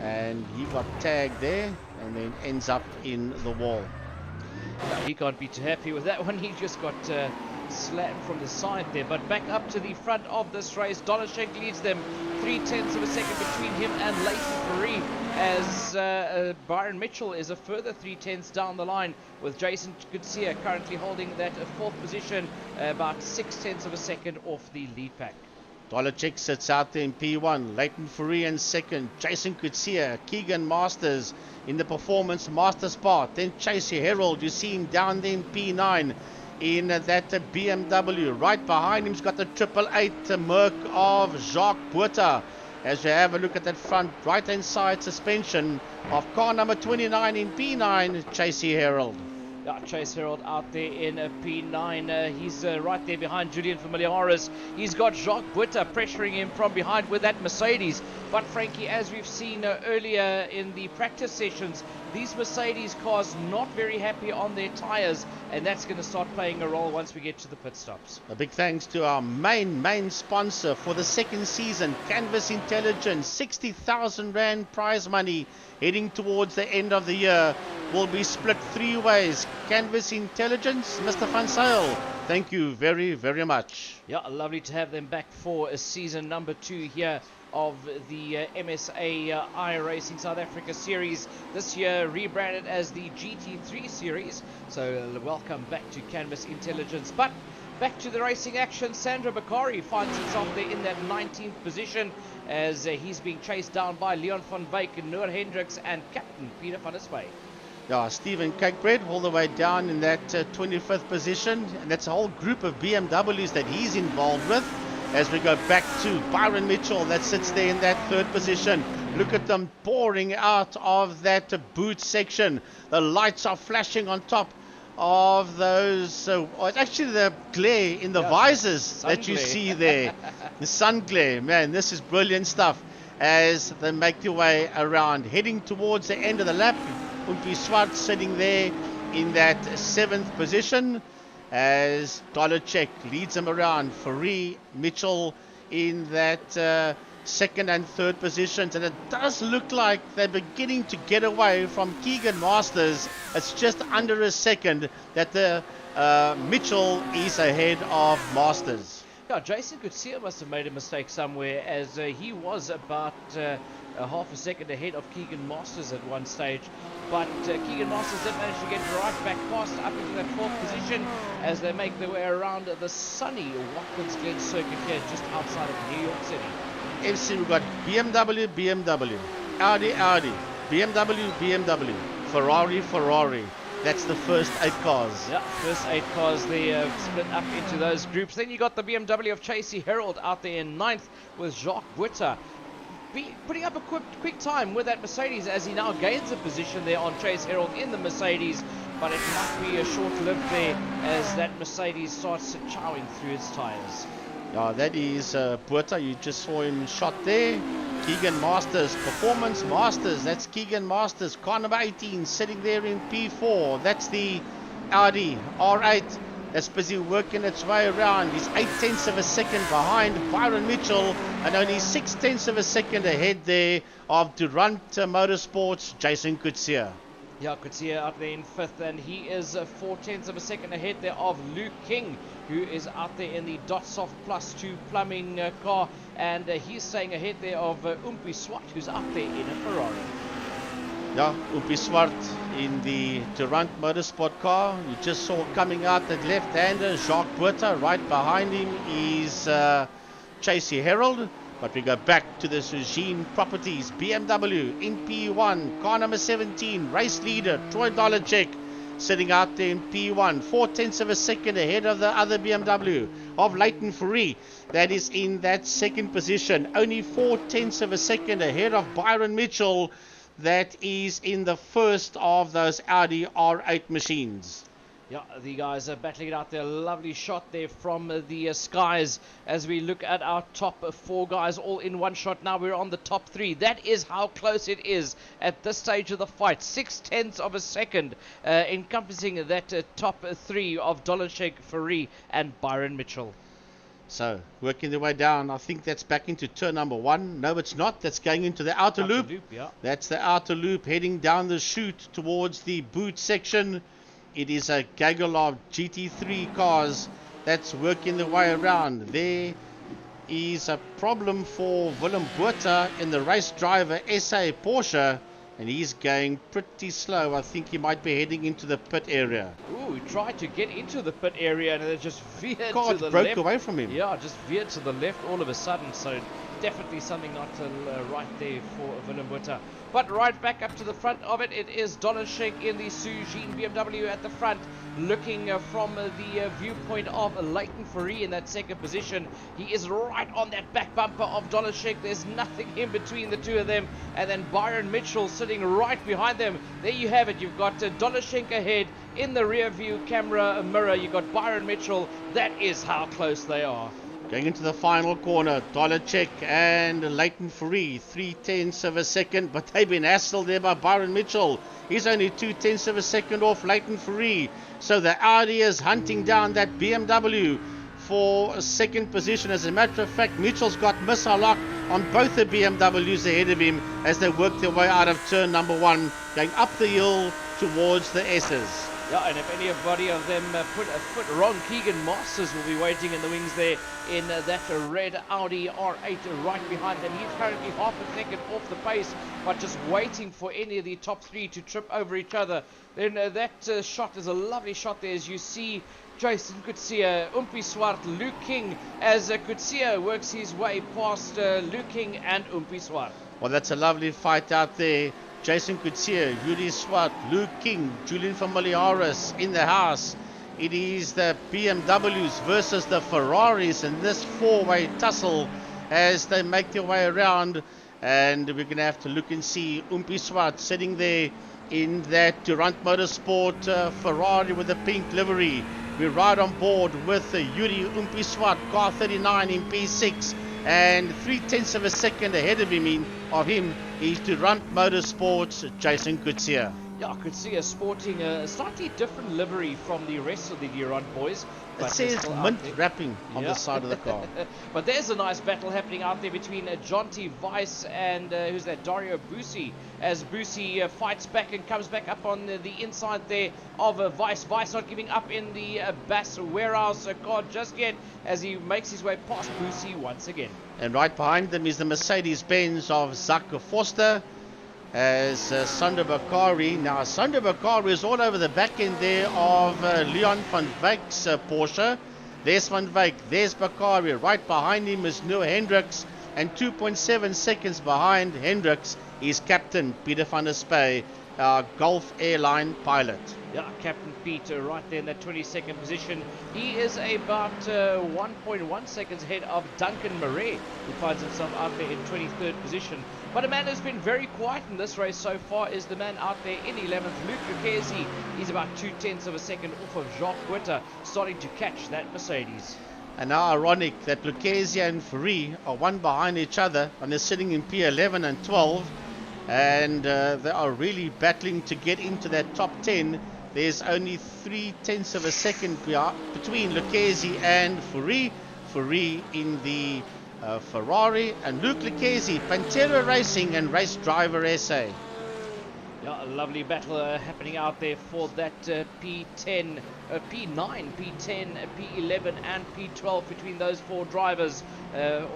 And he got tagged there and then ends up in the wall. He can't be too happy with that one. He just got slammed from the side there. But back up to the front of this race, Dolacek leads them 0.3 of a second between him and Leighton Fourie as Byron Mitchell is a further 0.3 down the line with Jason Coetzee currently holding that 4th position about 0.6 of a second off the lead pack. Dolacek sits out there in P1, Leighton Fourie in 2nd, Jason Coetzee, Keegan Masters in the Performance Masters part, then Chasey Harold, you see him down there in P9 in that BMW. Right behind him's got the 888 Merc of Jacques Buerta. As you have a look at that front right hand side suspension of car number 29 in P9, Chasey Harold. Yeah, Chase Herald out there in a P9. He's right there behind Julian Familiaris. He's got Jacques Butter pressuring him from behind with that Mercedes. But Frankie, as we've seen earlier in the practice sessions, these Mercedes cars not very happy on their tyres, and that's going to start playing a role once we get to the pit stops. A big thanks to our main sponsor for the second season, Canvas Intelligence. 60,000 Rand prize money heading towards the end of the year will be split 3 ways. Canvas Intelligence, Mr. Van Sale, thank you very, very much. Yeah, lovely to have them back for a season number 2 here of the MSA iRacing South Africa Series, this year rebranded as the GT3 Series. So welcome back to Canvas Intelligence. But back to the racing action. Sandra Bakari finds himself there in that 19th position as he's being chased down by Leon van Wyk, Noor Hendricks and Captain Peter van der Spey. Yeah, Stephen Cakebread all the way down in that 25th position, and that's a whole group of BMWs that he's involved with. As we go back to Byron Mitchell, that sits there in that 3rd position. Look at them pouring out of that boot section. The lights are flashing on top of those. It's actually the glare in the visors that you see there. The sun glare. Man, this is brilliant stuff as they make their way around. Heading towards the end of the lap, Umpi Swart sitting there in that 7th position, as Dollarcheck leads them around. Faree Mitchell in that 2nd and 3rd positions, and it does look like they're beginning to get away from Keegan Masters. It's just under a second that the Mitchell is ahead of Masters. Yeah, Jason Gutierrez must have made a mistake somewhere, as he was about a half a second ahead of Keegan Masters at one stage. But Keegan Masters did manage to get right back past up into that 4th position as they make their way around the sunny Watkins Glen circuit here just outside of New York City. FC, we've got BMW, Audi, BMW, Ferrari. That's the first 8 cars. Yeah, first 8 cars they split up into those groups. Then you got the BMW of Chasey Herald out there in 9th with Jacques Butter putting up a quick time with that Mercedes as he now gains a position there on Chase Herald in the Mercedes, but it might be a short-lived there as that Mercedes starts chowing through its tyres. Yeah, that is Buerta. You just saw him shot there. Keegan Masters, Performance Masters. That's Keegan Masters, car number 18, sitting there in P4. That's the Audi R8. That's busy working its way around. He's 0.8 of a second behind Byron Mitchell and only 0.6 of a second ahead there of Durant Motorsports, Jason Coetzee. Yeah, Coetzee out there in 5th, and he is 0.4 of a second ahead there of Luke King, who is out there in the Dotsoft Plus 2 plumbing car, and he's staying ahead there of Umpi Swart, who's out there in a Ferrari. Yeah, Umpi Swart in the Durant Motorsport car. You just saw coming out that left-hander, Jacques Buerta. Right behind him is Chasey Herald. But we go back to the Suzhine Properties, BMW in P1, car number 17, race leader, Troy Dollarcheck, sitting out there in P1, 0.4 of a second ahead of the other BMW of Leighton Faree. That is in that 2nd position, only 0.4 of a second ahead of Byron Mitchell. That is in the first of those Audi R8 machines. Yeah, the guys are battling it out there. Lovely shot there from the skies as we look at our top 4 guys all in one shot. Now we're on the top 3. That is how close it is at this stage of the fight. 0.6 of a second encompassing that top 3 of Dollarcheck, Faree and Byron Mitchell. So, working their way down. I think that's back into turn number 1. No, it's not. That's going into the outer loop. Yeah. That's the outer loop heading down the chute towards the boot section. It is a gaggle of GT3 cars that's working their way around. There is a problem for Willem Buerta in the race driver SA Porsche, and he's going pretty slow. I think he might be heading into the pit area. Ooh, he tried to get into the pit area and it just veered Car to the broke left. Away from him. Yeah, just veered to the left all of a sudden. So definitely something not right there for Willem Butter. But right back up to the front of it, it is Dollarshek in the Sujin BMW at the front, looking from the viewpoint of Leighton Fourie in that second position. He is right on that back bumper of Dollarshek. There's nothing in between the two of them. And then Byron Mitchell sitting right behind them. There you have it. You've got Dollarshek ahead in the rear view camera mirror. You've got Byron Mitchell. That is how close they are. Going into the final corner, Dollarshek and Leighton Fourie, 3/10 of a second, but they've been hassled there by Byron Mitchell. He's only 2/10 of a second off Leighton Fourie. So the Audi is hunting down that BMW for a second position. As a matter of fact, Mitchell's got missile lock on both the BMWs ahead of him as they work their way out of turn number 1, going up the hill towards the Esses. Yeah, and if anybody of them put a foot wrong, Keegan Masters will be waiting in the wings there in that red Audi R8 right behind them. He's currently half a second off the pace, but just waiting for any of the top 3 to trip over each other. Then that shot is a lovely shot there, as you see Jason Coetzee, Umpi Swart, Luke King, as Coetzee works his way past Luke King and Umpi Swart. Well, that's a lovely fight out there. Jason Coetzee, Yuri Swart, Luke King, Julian Familiaris in the house. It is the BMWs versus the Ferraris in this 4-way tussle as they make their way around. And we're going to have to look and see Umpi Swart sitting there in that Durant Motorsport Ferrari with the pink livery. We're right on board with Yuri Umpi Swart, car 39 in P6. And 3/10 of a second ahead of him is Durant Motorsports' Jason Coetzee. Yeah, Coetzee sporting a slightly different livery from the rest of the Durant boys. It says mint wrapping on the side of the car. But there's a nice battle happening out there between Jonty Weiss and who's that, Dario Bussi, as Bussi fights back and comes back up on the inside there of Weiss. Weiss not giving up in the Bass warehouse car just yet as he makes his way past Bussi once again. And right behind them is the Mercedes-Benz of Zach Foster as Sander Bakari. Now Sander Bakari is all over the back end there of Leon van Wyck's Porsche. There's van Wyck, there's Bakari. Right behind him is Noah Hendricks, and 2.7 seconds behind Hendricks is Captain Peter van der Spey, our Gulf Airline pilot. Yeah, Captain Peter right there in that 22nd position. He is about 1.1 seconds ahead of Duncan Murray, who finds himself out there in 23rd position. But a man who's been very quiet in this race so far is the man out there in 11th, Luke Lucchesi. He's about 2/10 of a second off of Jacques Witter, starting to catch that Mercedes. And now ironic that Lucchesi and Fourie are one behind each other and they're sitting in P11 and 12. And they are really battling to get into that top 10. There's only 3/10 of a second between Lucchesi and Fourie. Fourie in the Ferrari, and Luke Lucchesi, Pantera Racing and race driver SA. Yeah, a lovely battle happening out there for that P10, P9, P10, P11 and P12 between those 4 drivers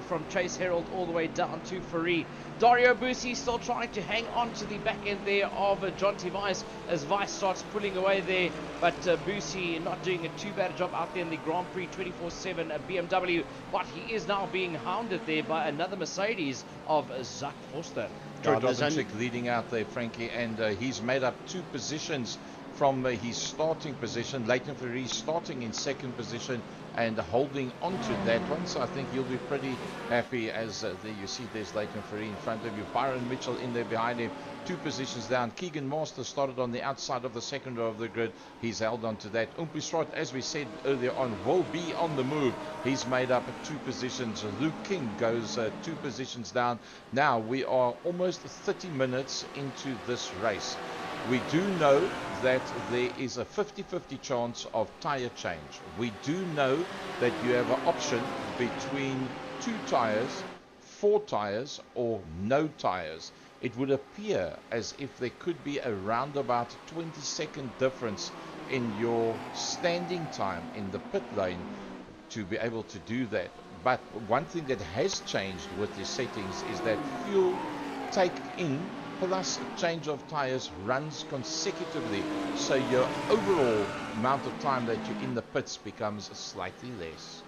from Chase Herald all the way down to Fourie. Dario Bussi still trying to hang on to the back end there of Jonty Weiss as Weiss starts pulling away there, but Bussi not doing a too bad a job out there in the Grand Prix 24/7 BMW, but he is now being hounded there by another Mercedes of Zach Foster. Dobbinchik leading out there, Frankie, and he's made up 2 positions from his starting position. Leighton Fourie starting in 2nd position and holding on to that one, so I think you'll be pretty happy as there you see there's Leighton Fourie in front of you, Byron Mitchell in there behind him, 2 positions down. Keegan Masters started on the outside of the second row of the grid, he's held on to that. Umpi Swart, as we said earlier on, will be on the move. He's made up 2 positions. Luke King goes 2 positions down. Now we are almost 30 minutes into this race. We do know that there is a 50-50 chance of tire change. We do know that you have an option between 2 tires, 4 tires or no tires. It would appear as if there could be around about 20-second difference in your standing time in the pit lane to be able to do that. But one thing that has changed with the settings is that fuel take in plus change of tires runs consecutively, so your overall amount of time that you're in the pits becomes slightly less.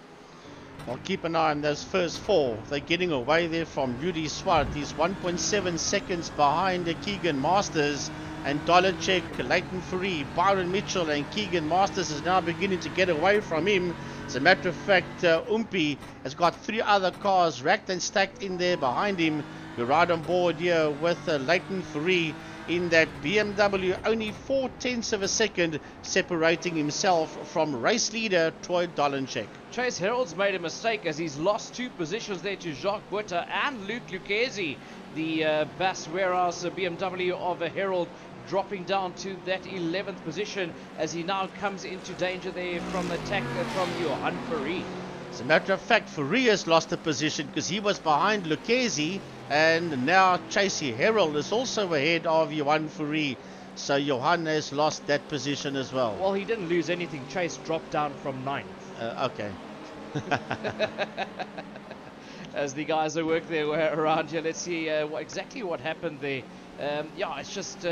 Well, keep an eye on those first four. They're getting away there from Yuri Swart. He's 1.7 seconds behind Keegan Masters and Dolacek, Leighton Fourie, Byron Mitchell, and Keegan Masters is now beginning to get away from him. As a matter of fact, Umpi has got 3 other cars racked and stacked in there behind him. We're right on board here with Leighton Fourie in that BMW, only 0.4 of a second separating himself from race leader Troy Dolacek. Chase Harold's made a mistake as he's lost 2 positions there to Jacques Butter and Luke Lucchesi. The Bas Warehouse BMW of Harold dropping down to that 11th position as he now comes into danger there from attack from Johan Fourie. As a matter of fact, Fourie has lost a position because he was behind Lucchesi, and now Chasey Harold is also ahead of Johan Fourie. So Johan has lost that position as well. Well, he didn't lose anything. Chase dropped down from 9th. Okay. As the guys who work their way around here, let's see exactly what happened there. Yeah, it's just...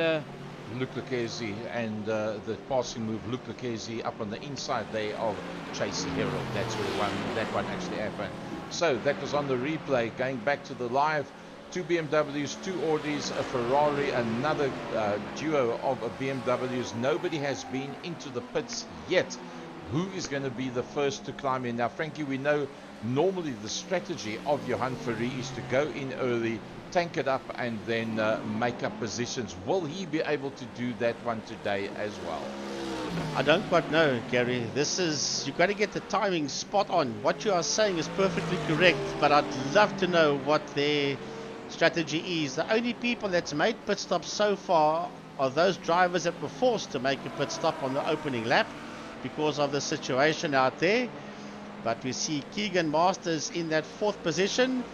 Luke Lucchesi and the passing move, Luke Lucchesi up on the inside there of Chasey Harold. That's where that one actually happened. So that was on the replay. Going back to the live, 2 BMWs, 2 Audis, a Ferrari, another duo of BMWs. Nobody has been into the pits yet. Who is going to be the first to climb in? Now, Frankie, we know normally the strategy of Johan Fourie is to go in early, tank it up, and then make up positions. Will he be able to do that one today as well? I don't quite know, Gary. You've got to get the timing spot on. What you are saying is perfectly correct, but I'd love to know what their strategy is. The only people that's made pit stops so far are those drivers that were forced to make a pit stop on the opening lap because of the situation out there. But we see Keegan Masters in that 4th position.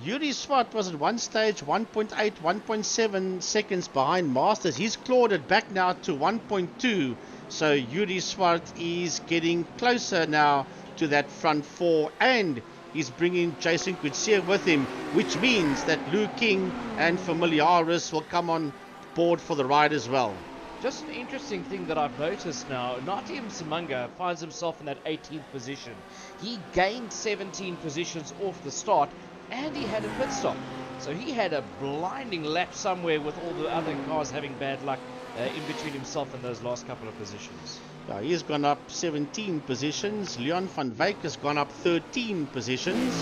Yuri Swart was at one stage 1.8, 1.7 seconds behind Masters. He's clawed it back now to 1.2. So Yuri Swart is getting closer now to that front 4, and he's bringing Jason Coetzee with him, which means that Lou King and Familiaris will come on board for the ride as well. Just an interesting thing that I've noticed now, Natim Simunga finds himself in that 18th position. He gained 17 positions off the start, and he had a pit stop. So he had a blinding lap somewhere with all the other cars having bad luck in between himself and those last couple of positions. Yeah, he's gone up 17 positions. Leon van Wyk has gone up 13 positions.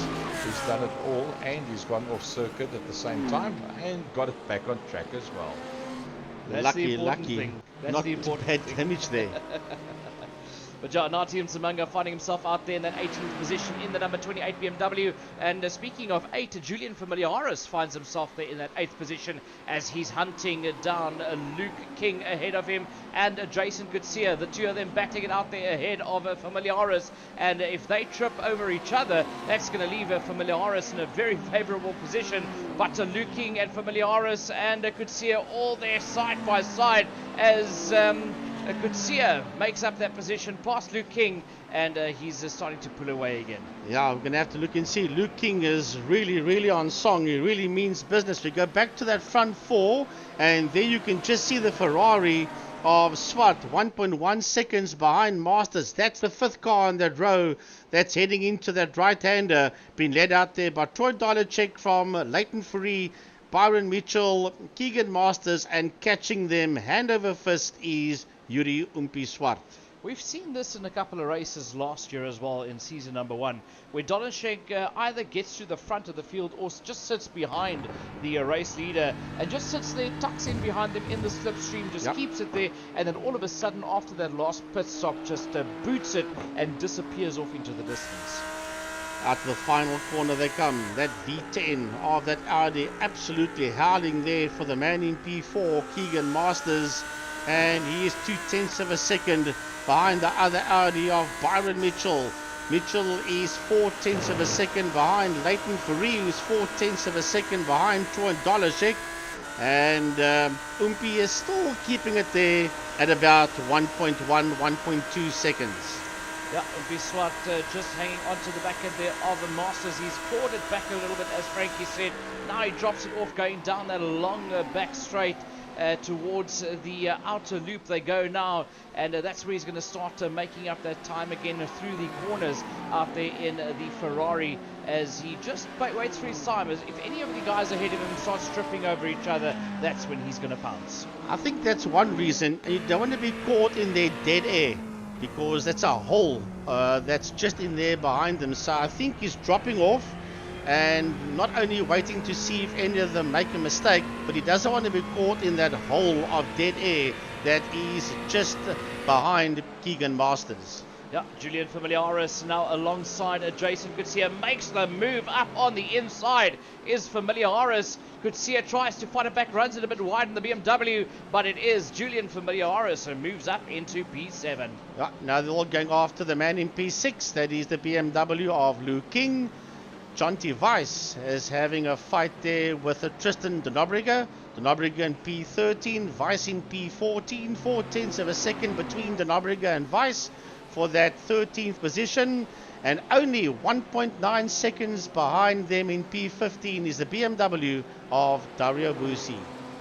He's done it all, and he's gone off circuit at the same time and got it back on track as well. That's the important lucky. thing. That's Not the important bad thing. damage there. But yeah, Natim Simunga finding himself out there in that 18th position in the number 28 BMW. And speaking of 8, Julian Familiaris finds himself there in that 8th position as he's hunting down Luke King ahead of him and Jason Coetzee. The two of them battling it out there ahead of Familiaris. And if they trip over each other, that's going to leave Familiaris in a very favorable position. But Luke King and Familiaris and Coetzee all there side by side as... Coetzee makes up that position past Luke King, and he's starting to pull away again. Yeah, we're going to have to look and see. Luke King is really on song. He really means business. We go back to that front 4, and there you can just see the Ferrari of Swart, 1.1 seconds behind Masters. That's the 5th car in that row that's heading into that right-hander, being led out there by Troy Dolacek from Leighton Fourie, Byron Mitchell, Keegan Masters, and catching them hand over fist is Yuri Umpi Swart. We've seen this in a couple of races last year as well in season number 1, where Dolacek either gets to the front of the field or just sits behind the race leader and just sits there, tucks in behind them in the slipstream, just keeps it there, and then all of a sudden after that last pit stop just boots it and disappears off into the distance. Out to the final corner they come. That V10 of that Audi absolutely howling there for the man in P4, Keegan Masters. And he is 0.2 of a second behind the other Audi of Byron Mitchell. Mitchell is 0.4 of a second behind Leighton Fourie, who's 0.4 of a second behind Troy Dolacek. And Umpi is still keeping it there at about 1.1, 1.2 seconds. Yeah, Umpi Swart just hanging onto the back end there of the Masters. He's poured it back a little bit, as Frankie said. Now he drops it off, going down that long back straight. towards the outer loop they go now, and that's where he's going to start making up that time again through the corners out there in the Ferrari, as he just waits for his time. As if any of the guys ahead of him start stripping over each other, that's when he's going to pounce. I think that's one reason. You don't want to be caught in their dead air, because that's a hole that's just in there behind them. So I think he's dropping off and not only waiting to see if any of them make a mistake, but he doesn't want to be caught in that hole of dead air that is just behind Keegan Masters. Yeah, Julian Familiaris now alongside Jason Kutsia makes the move up on the inside. Is Familiaris. Kutsia tries to fight it back, runs it a bit wide in the BMW, but it is Julian Familiaris who moves up into P7. Yeah, now they're all going after the man in P6. That is the BMW of Lou King. Jonty Weiss is having a fight there with Tristan Denobriga. Denobriga in P13, Weiss in P14, 4/10 of a second between Denobriga and Weiss for that 13th position, and only 1.9 seconds behind them in P15 is the BMW of Dario Bussi.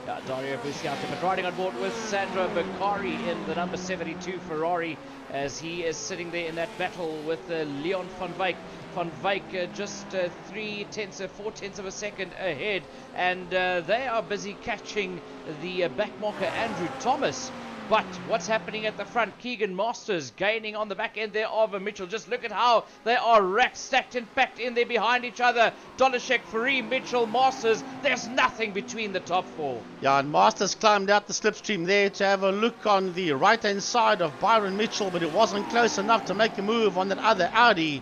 Yeah, Dario Bussi out there, but riding on board with Sandro Beccari in the number 72 Ferrari, as he is sitting there in that battle with Leon van Wyk. Van Wyk just 4/10 of a second ahead, and they are busy catching the backmarker Andrew Thomas. But what's happening at the front? Keegan Masters gaining on the back end there of Mitchell. Just look at how they are racked, stacked and packed in there behind each other. Dolishek, Free, Mitchell, Masters. There's nothing between the top four. Yeah, and Masters climbed out the slipstream there to have a look on the right-hand side of Byron Mitchell, but it wasn't close enough to make a move on that other Audi.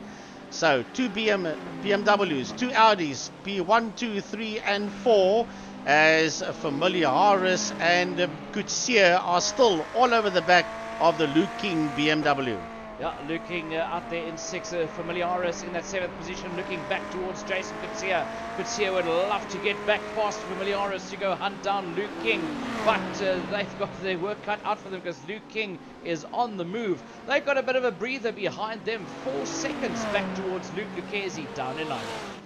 So two BMWs, two Audis, P1, 2, 3 and 4, as Familiaris and Kutsia are still all over the back of the Luke King BMW. Yeah, Luke King out there in 6, Familiaris in that 7th position, looking back towards Jason Kutsia. Kutsia would love to get back past Familiaris to go hunt down Luke King, but they've got their work cut out for them because Luke King is on the move. They've got a bit of a breather behind them, 4 seconds back towards Luke Lucchesi down in 9th.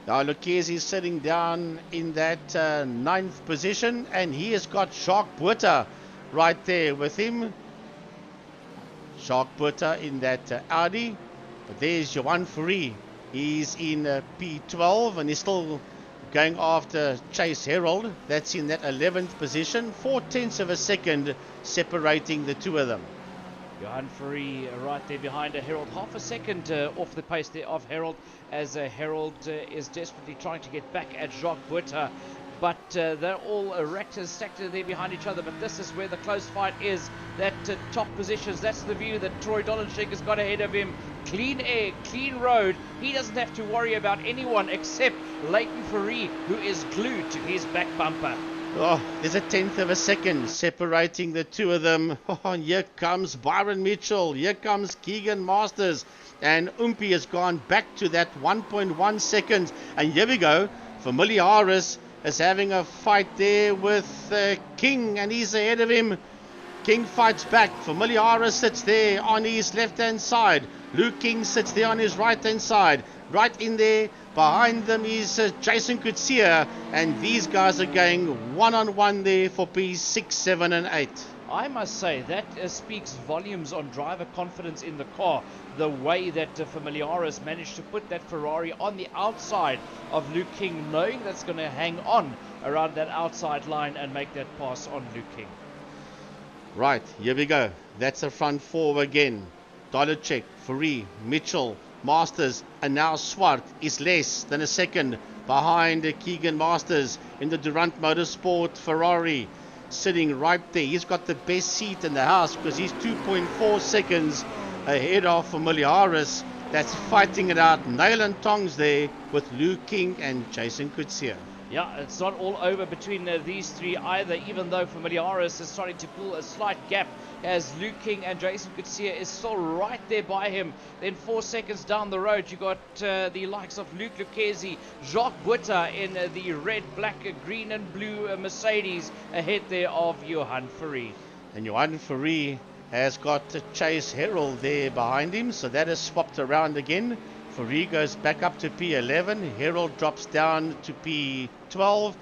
Now Lucchesi is sitting down in that 9th position, and he has got Jacques Buerta right there with him. Jacques Buerta in that Audi, but there's Johan Fourie. He's in P12 and he's still going after Chase Herald. That's in that 11th position, 4/10 of a second separating the two of them. Johan Fourie right there behind Herald, half a second off the pace there of Herald, as Herald is desperately trying to get back at Jacques Buerta. But they're all racked and stacked there behind each other. But this is where the close fight is. That top positions, that's the view that Troy Dolenschek has got ahead of him. Clean air, clean road. He doesn't have to worry about anyone except Leighton Fourie, who is glued to his back bumper. Oh, there's a 10th of a second separating the two of them. Oh, here comes Byron Mitchell. Here comes Keegan Masters. And Umpi has gone back to that 1.1 seconds. And here we go. Familiaris is having a fight there with King, and he's ahead of him. King fights back. Familiaris sits there on his left-hand side. Luke King sits there on his right-hand side. Right in there behind them is Jason Kutsia, and these guys are going one-on-one there for P6, 7 and 8. I must say that speaks volumes on driver confidence in the car. The way that Familiaris managed to put that Ferrari on the outside of Luke King, knowing that's going to hang on around that outside line and make that pass on Luke King. Right, here we go. That's the front four again. Dolachek, Fourie, Mitchell, Masters, and now Swart is less than a second behind Keegan Masters in the Durant Motorsport Ferrari. Sitting right there. He's got the best seat in the house because he's 2.4 seconds ahead of Familiaris. That's fighting it out. Nail and tongs there with Luke King and Jason Kutsia. Yeah, it's not all over between these three either, even though Familiaris is starting to pull a slight gap as Luke King and Jason Kutsia is still right there by him. Then 4 seconds down the road, you got the likes of Luke Lucchesi, Jacques Buerta in the red, black, green and blue Mercedes ahead there of Johan Fourie. And Johan Fourie has got Chase Herald there behind him, so that is swapped around again. Fourie goes back up to P11, Herald drops down to P12,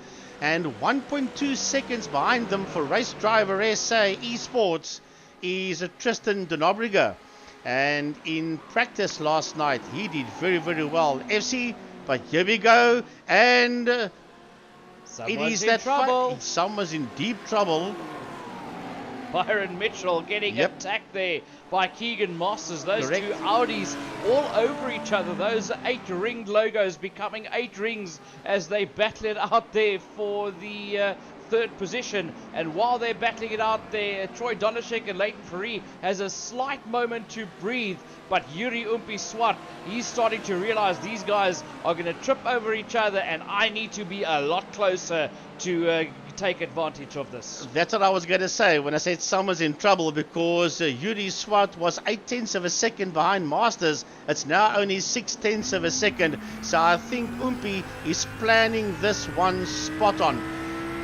And 1.2 seconds behind them for race driver SA Esports is Tristan de Nobrega. And in practice last night, he did very, very well. FC, but here we go. And it is that trouble. Someone's in deep trouble. Byron Mitchell getting attacked there by Keegan Masters. Those two Audis all over each other. Those 8 ringed logos becoming 8 rings as they battle it out there for the third position. And while they're battling it out there, Troy Donishek and Leighton Ferree has a slight moment to breathe, but Yuri Umpi Swart, he's starting to realize these guys are going to trip over each other, and I need to be a lot closer to take advantage of this. That's what I was going to say when I said someone's in trouble, because Yuri Swart was 0.8 of a second behind Masters. It's now only 0.6 of a second. So I think Umpi is planning this one spot on.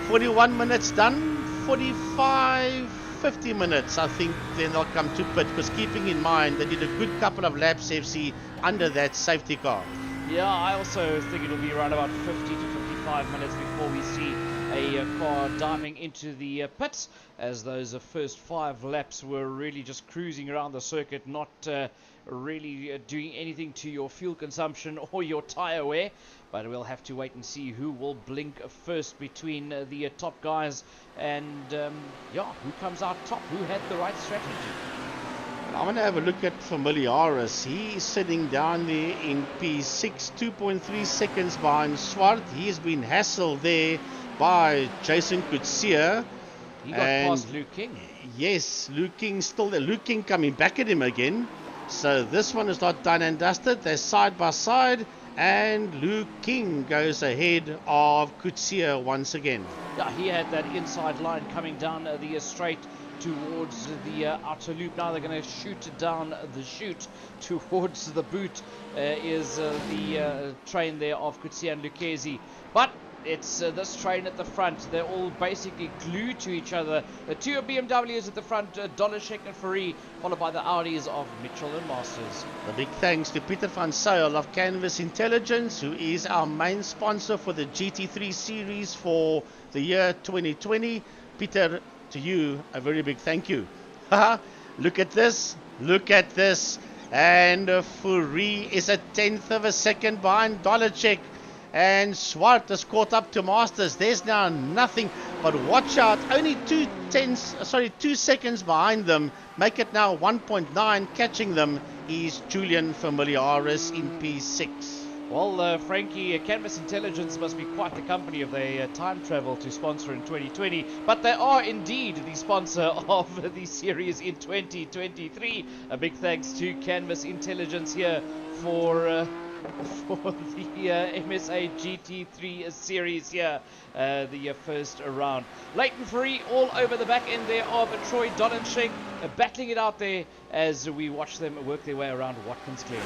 41 minutes done, 45, 50 minutes, I think then they'll come to pit, because keeping in mind they did a good couple of laps, FC, under that safety car. Yeah, I also think it'll be around about 50 to 55 minutes before we see a car diving into the pits, as those first 5 laps were really just cruising around the circuit, not really doing anything to your fuel consumption or your tire wear. But we'll have to wait and see who will blink first between the top guys, and who comes out top, who had the right strategy. I'm going to have a look at Familiaris. He's sitting down there in P6, 2.3 seconds behind Swart. He's been hassled there by Jason Kutsia. He got past Luke King. Yes, Luke King still there. Luke King coming back at him again. So this one is not done and dusted. They're side by side. And Luke King goes ahead of Kutsia once again. Yeah, he had that inside line coming down the straight towards the outer loop. Now they're going to shoot down the chute towards the boot is the train there of Kutsia and Lucchesi. But it's this train at the front. They're all basically glued to each other. The two BMWs at the front, Donishek and Ferree, followed by the Audis of Mitchell and Masters. A big thanks to Peter van Zyl of Canvas Intelligence, who is our main sponsor for the GT3 series for the year 2020. Peter, to you, a very big thank you. Look at this. Look at this. And Ferree is 1/10 of a second behind Donishek. And Swart has caught up to Masters. There's now nothing, but watch out, only 2 seconds behind them. Make it now 1.9. Catching them is Julian Familiaris in P6. Well, Frankie, Canvas Intelligence must be quite the company if they time travel to sponsor in 2020. But they are indeed the sponsor of the series in 2023. A big thanks to Canvas Intelligence here for the MSA GT3 Series here, the first round. Leighton Ferree all over the back end there of Troy Donishek, battling it out there as we watch them work their way around Watkins Glen.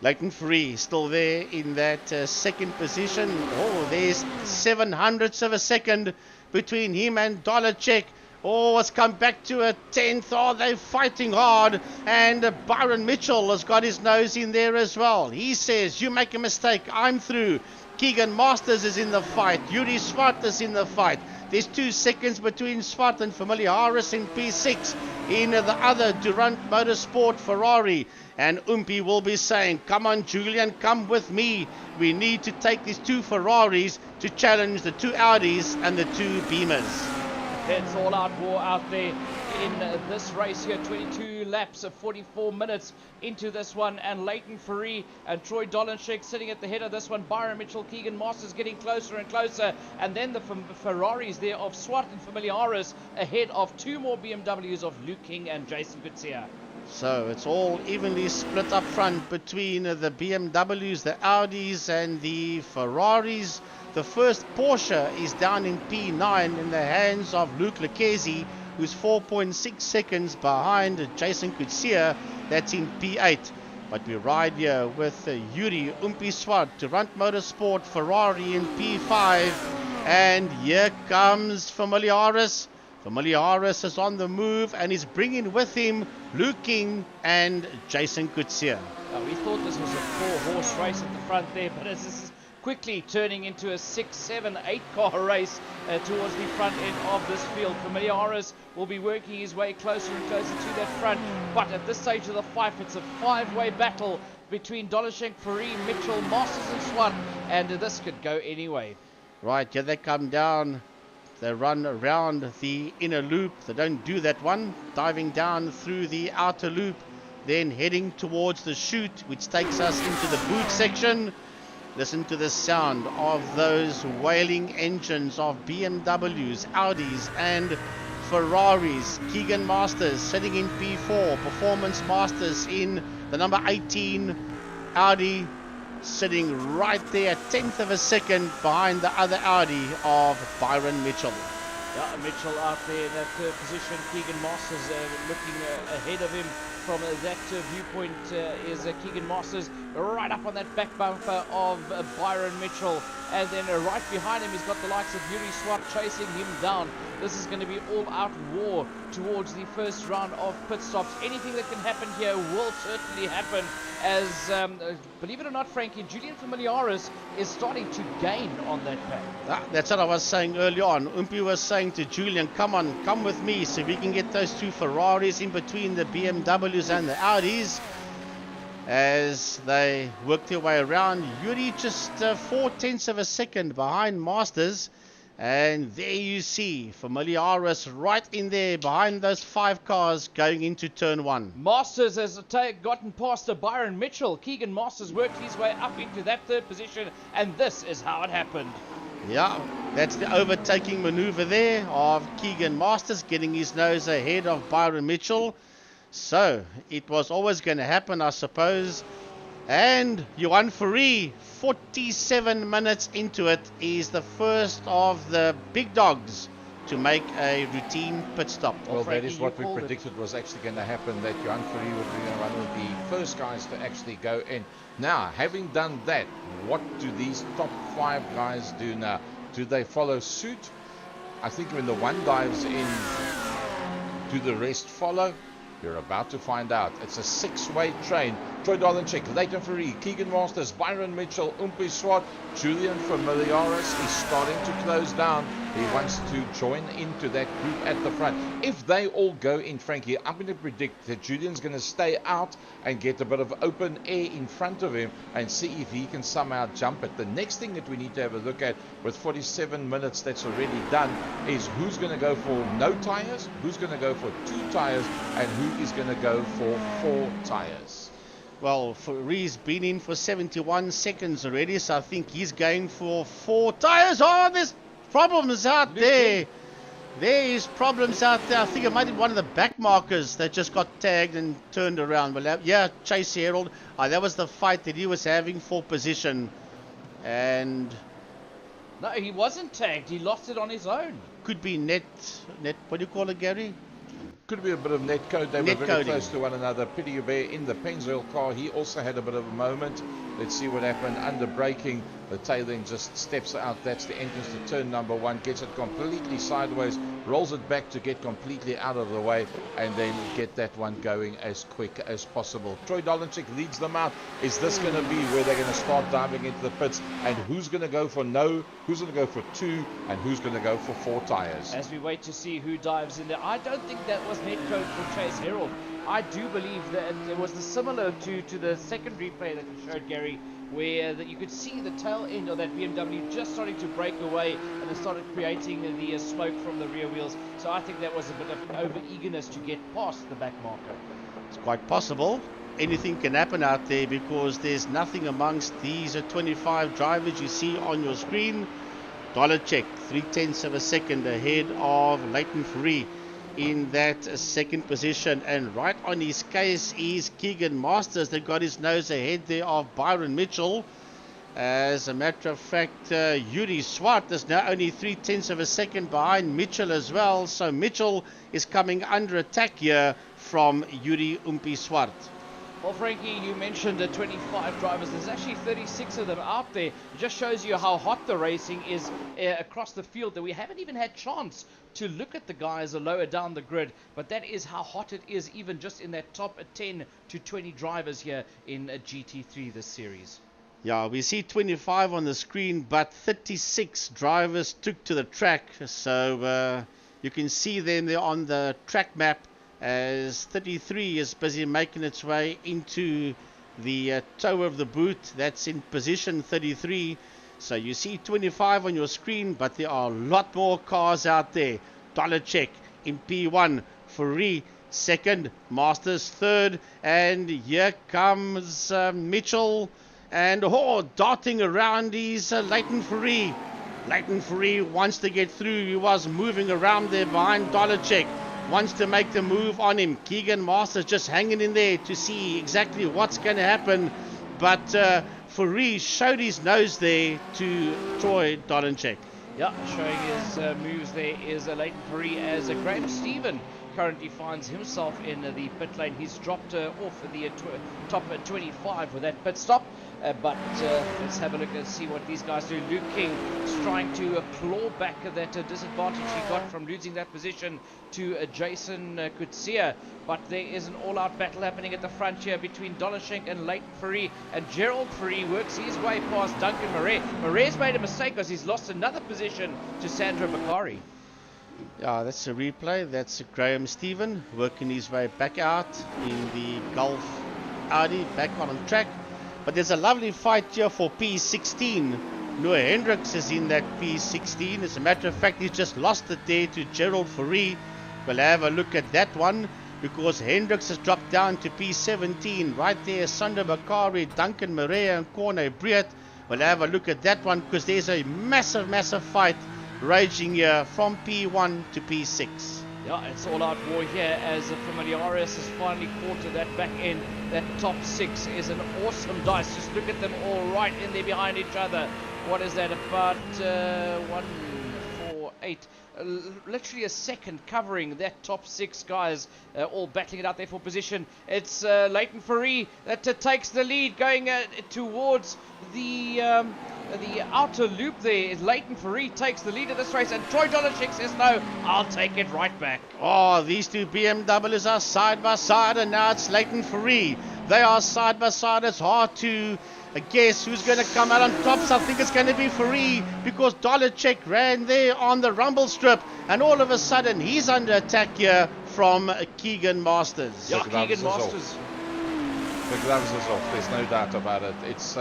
Leighton Ferree still there in that second position. Oh, there's 0.07 of a second between him and Donishek. Oh, it's come back to 1/10. Oh, they're fighting hard. And Byron Mitchell has got his nose in there as well. He says, you make a mistake, I'm through. Keegan Masters is in the fight. Yuri Swart is in the fight. There's 2 seconds between Swart and Familiaris in P6. In the other Durant Motorsport Ferrari. And Umpi will be saying, come on, Julian, come with me. We need to take these 2 Ferraris to challenge the 2 Audis and the 2 Beamers. It's all out war out there in this race here. 22 laps of 44 minutes into this one, and Leighton Ferree and Troy Donishek sitting at the head of this one. Byron Mitchell, Keegan Masters getting closer and closer, and then the Ferraris there of Swart and Familiaris ahead of 2 more BMWs of Luke King and Jason Kutsia. So it's all evenly split up front between the BMWs, the Audis and the Ferraris. The first Porsche is down in P9 in the hands of Luke Lucchesi, who's 4.6 seconds behind Jason Kutsia. That's in P8. But we ride here with Yuri Umpi Swart, Durant Motorsport Ferrari in P5. And here comes Familiaris. Familiaris is on the move and is bringing with him Luke King and Jason Kutsia. We thought this was a 4-horse race at the front there, but this is quickly turning into a 6, 7, 8 car race towards the front end of this field. Familiaris will be working his way closer and closer to that front, but at this stage of the fight, it's a 5-way battle between Dolishek, Ferrari, Mitchell, Masters and Swart, and this could go anyway. Right, here they come down. They run around the inner loop. They don't do that one. Diving down through the outer loop, then heading towards the chute, which takes us into the boot section. Listen to the sound of those wailing engines of BMWs, Audis and Ferraris. Keegan Masters sitting in P4. Performance Masters in the number 18 Audi, sitting right there, 1/10 of a second behind the other Audi of Byron Mitchell. Yeah, Mitchell out there in that third position. Keegan Masters looking ahead of him from that viewpoint is Keegan Masters right up on that back bumper of Byron Mitchell, and then right behind him he's got the likes of Yuri Swart chasing him down. This is going to be all-out war towards the first round of pit stops. Anything that can happen here will certainly happen, as believe it or not, Frankie, Julian Familiaris is starting to gain on that pack. That's what I was saying early on. Umpi was saying to Julian, come on, come with me so we can get those two Ferraris in between the BMWs and the Audis. As they work their way around, Yuri just 4/10 of a second behind Masters. And there you see Familiaris right in there behind those 5 cars going into turn 1. Masters has gotten past Byron Mitchell. Keegan Masters worked his way up into that third position, and this is how it happened. Yeah, that's the overtaking maneuver there of Keegan Masters, getting his nose ahead of Byron Mitchell. So it was always going to happen, I suppose. And Johan Ferrari, 47 minutes into it, is the first of the big dogs to make a routine pit stop. Well, that is what we predicted was actually going to happen, that Johan Ferrari would be one of the first guys to actually go in. Now, having done that, what do these top 5 guys do now? Do they follow suit? I think when the one dives in, do the rest follow? You're about to find out. It's a 6-way train. Troy Dolenchik, Leighton Ferrari, Keegan Masters, Byron Mitchell, Umpi Swart, Julian Familiaris is starting to close down. He wants to join into that group at the front. If they all go in, Frankie, I'm going to predict that Julian's going to stay out and get a bit of open air in front of him and see if he can somehow jump it. The next thing that we need to have a look at with 47 minutes that's already done is who's going to go for no tires, who's going to go for 2 tires, and who is going to go for 4 tires. Well, Ferrari's been in for 71 seconds already, so I think he's going for 4 tires. Oh, there's problems out there. There is problems out there. I think it might be one of the back markers that just got tagged and turned around. Well, yeah, Chase Herald. That was the fight that he was having for position. And no, he wasn't tagged. He lost it on his own. Could be net. What do you call it, Gary? Could be a bit of net code. They were very close to one another. Pity Hubert in the Pennzoil car. He also had a bit of a moment. Let's see what happened. Under braking, the tail end just steps out. That's the entrance to turn number 1. Gets it completely sideways. Rolls it back to get completely out of the way. And then get that one going as quick as possible. Troy Dolenchik leads them out. Is this going to be where they're going to start diving into the pits? And who's going to go for no? Who's going to go for 2? And who's going to go for 4 tires? As we wait to see who dives in there. I don't think that was net code for Chase Herald. I do believe that it was similar to the second replay that you showed, Gary, where that you could see the tail end of that BMW just starting to break away and it started creating the smoke from the rear wheels. So I think that was a bit of over-eagerness to get past the back marker. It's quite possible. Anything can happen out there because there's nothing amongst these 25 drivers you see on your screen. Dolenchik, 3/10 of a second ahead of Leighton Ferrari in that second position, and right on his case is Keegan Masters that got his nose ahead there of Byron Mitchell. As a matter of fact, Yuri Swart is now only 3/10 of a second behind Mitchell as well, so Mitchell is coming under attack here from Yuri Umpi Swart. Well, Frankie, you mentioned 25 drivers. There's actually 36 of them out there. It just shows you how hot the racing is across the field, that we haven't even had chance to look at the guys lower down the grid. But that is how hot it is, even just in that top 10 to 20 drivers here in GT3 this series. Yeah, we see 25 on the screen, but 36 drivers took to the track. So you can see them there on the track map as 33 is busy making its way into the toe of the boot. That's in position 33. So you see 25 on your screen, but there are a lot more cars out there. Dollar check in P1, Fourie second, Masters third, and here comes Mitchell. And darting around is Leighton Fourie. Leighton Fourie wants to get through. He was moving around there behind Dollarcheck. Wants to make the move on him. Keegan Masters just hanging in there to see exactly what's going to happen. But Fourie showed his nose there to Troy Dollarcheck. Yeah, showing his moves there is Leighton Fourie as Graham Stephen currently finds himself in the pit lane. He's dropped off the top 25 with that pit stop. But let's have a look and see what these guys do. Luke King is trying to claw back that disadvantage he got from losing that position to Jason Kutsia. But there is an all-out battle happening at the front here between Dollarschenk and Leighton Fourie. And Gerald Fourie works his way past Duncan Murray. Murray's made a mistake because he's lost another position to Sandra Bakari. Yeah, that's a replay. That's Graham Stephen working his way back out in the Gulf Audi, back on track. But there's a lovely fight here for P16. Noah Hendricks is in that P16. As a matter of fact, he's just lost it there to Gerald Fourie. We'll have a look at that one because Hendricks has dropped down to P17. Right there, Sandra Bakari, Duncan Murray and Corne Briet. We'll have a look at that one because there's a massive fight raging here from P1 to P6. Yeah, it's all out war here as Familiaris has finally caught to that back end. That top six is an awesome dice. Just look at them all right in there behind each other. What is that? About 1, 4, 8. Literally a second covering that top six guys, all battling it out there for position. It's Leighton Fourie that takes the lead going towards the outer loop there. Leighton Fourie takes the lead of this race, and Troy Dollarcheck says, no, I'll take it right back. Oh, these two BMWs are side by side, and now it's Leighton Fourie. They are side by side. It's hard to guess who's going to come out on top. So I think it's going to be Fourie because Dollarcheck ran there on the rumble strip, and all of a sudden he's under attack here from Keegan Masters. Yeah, Keegan Masters. The gloves is off. There's no doubt about it. It's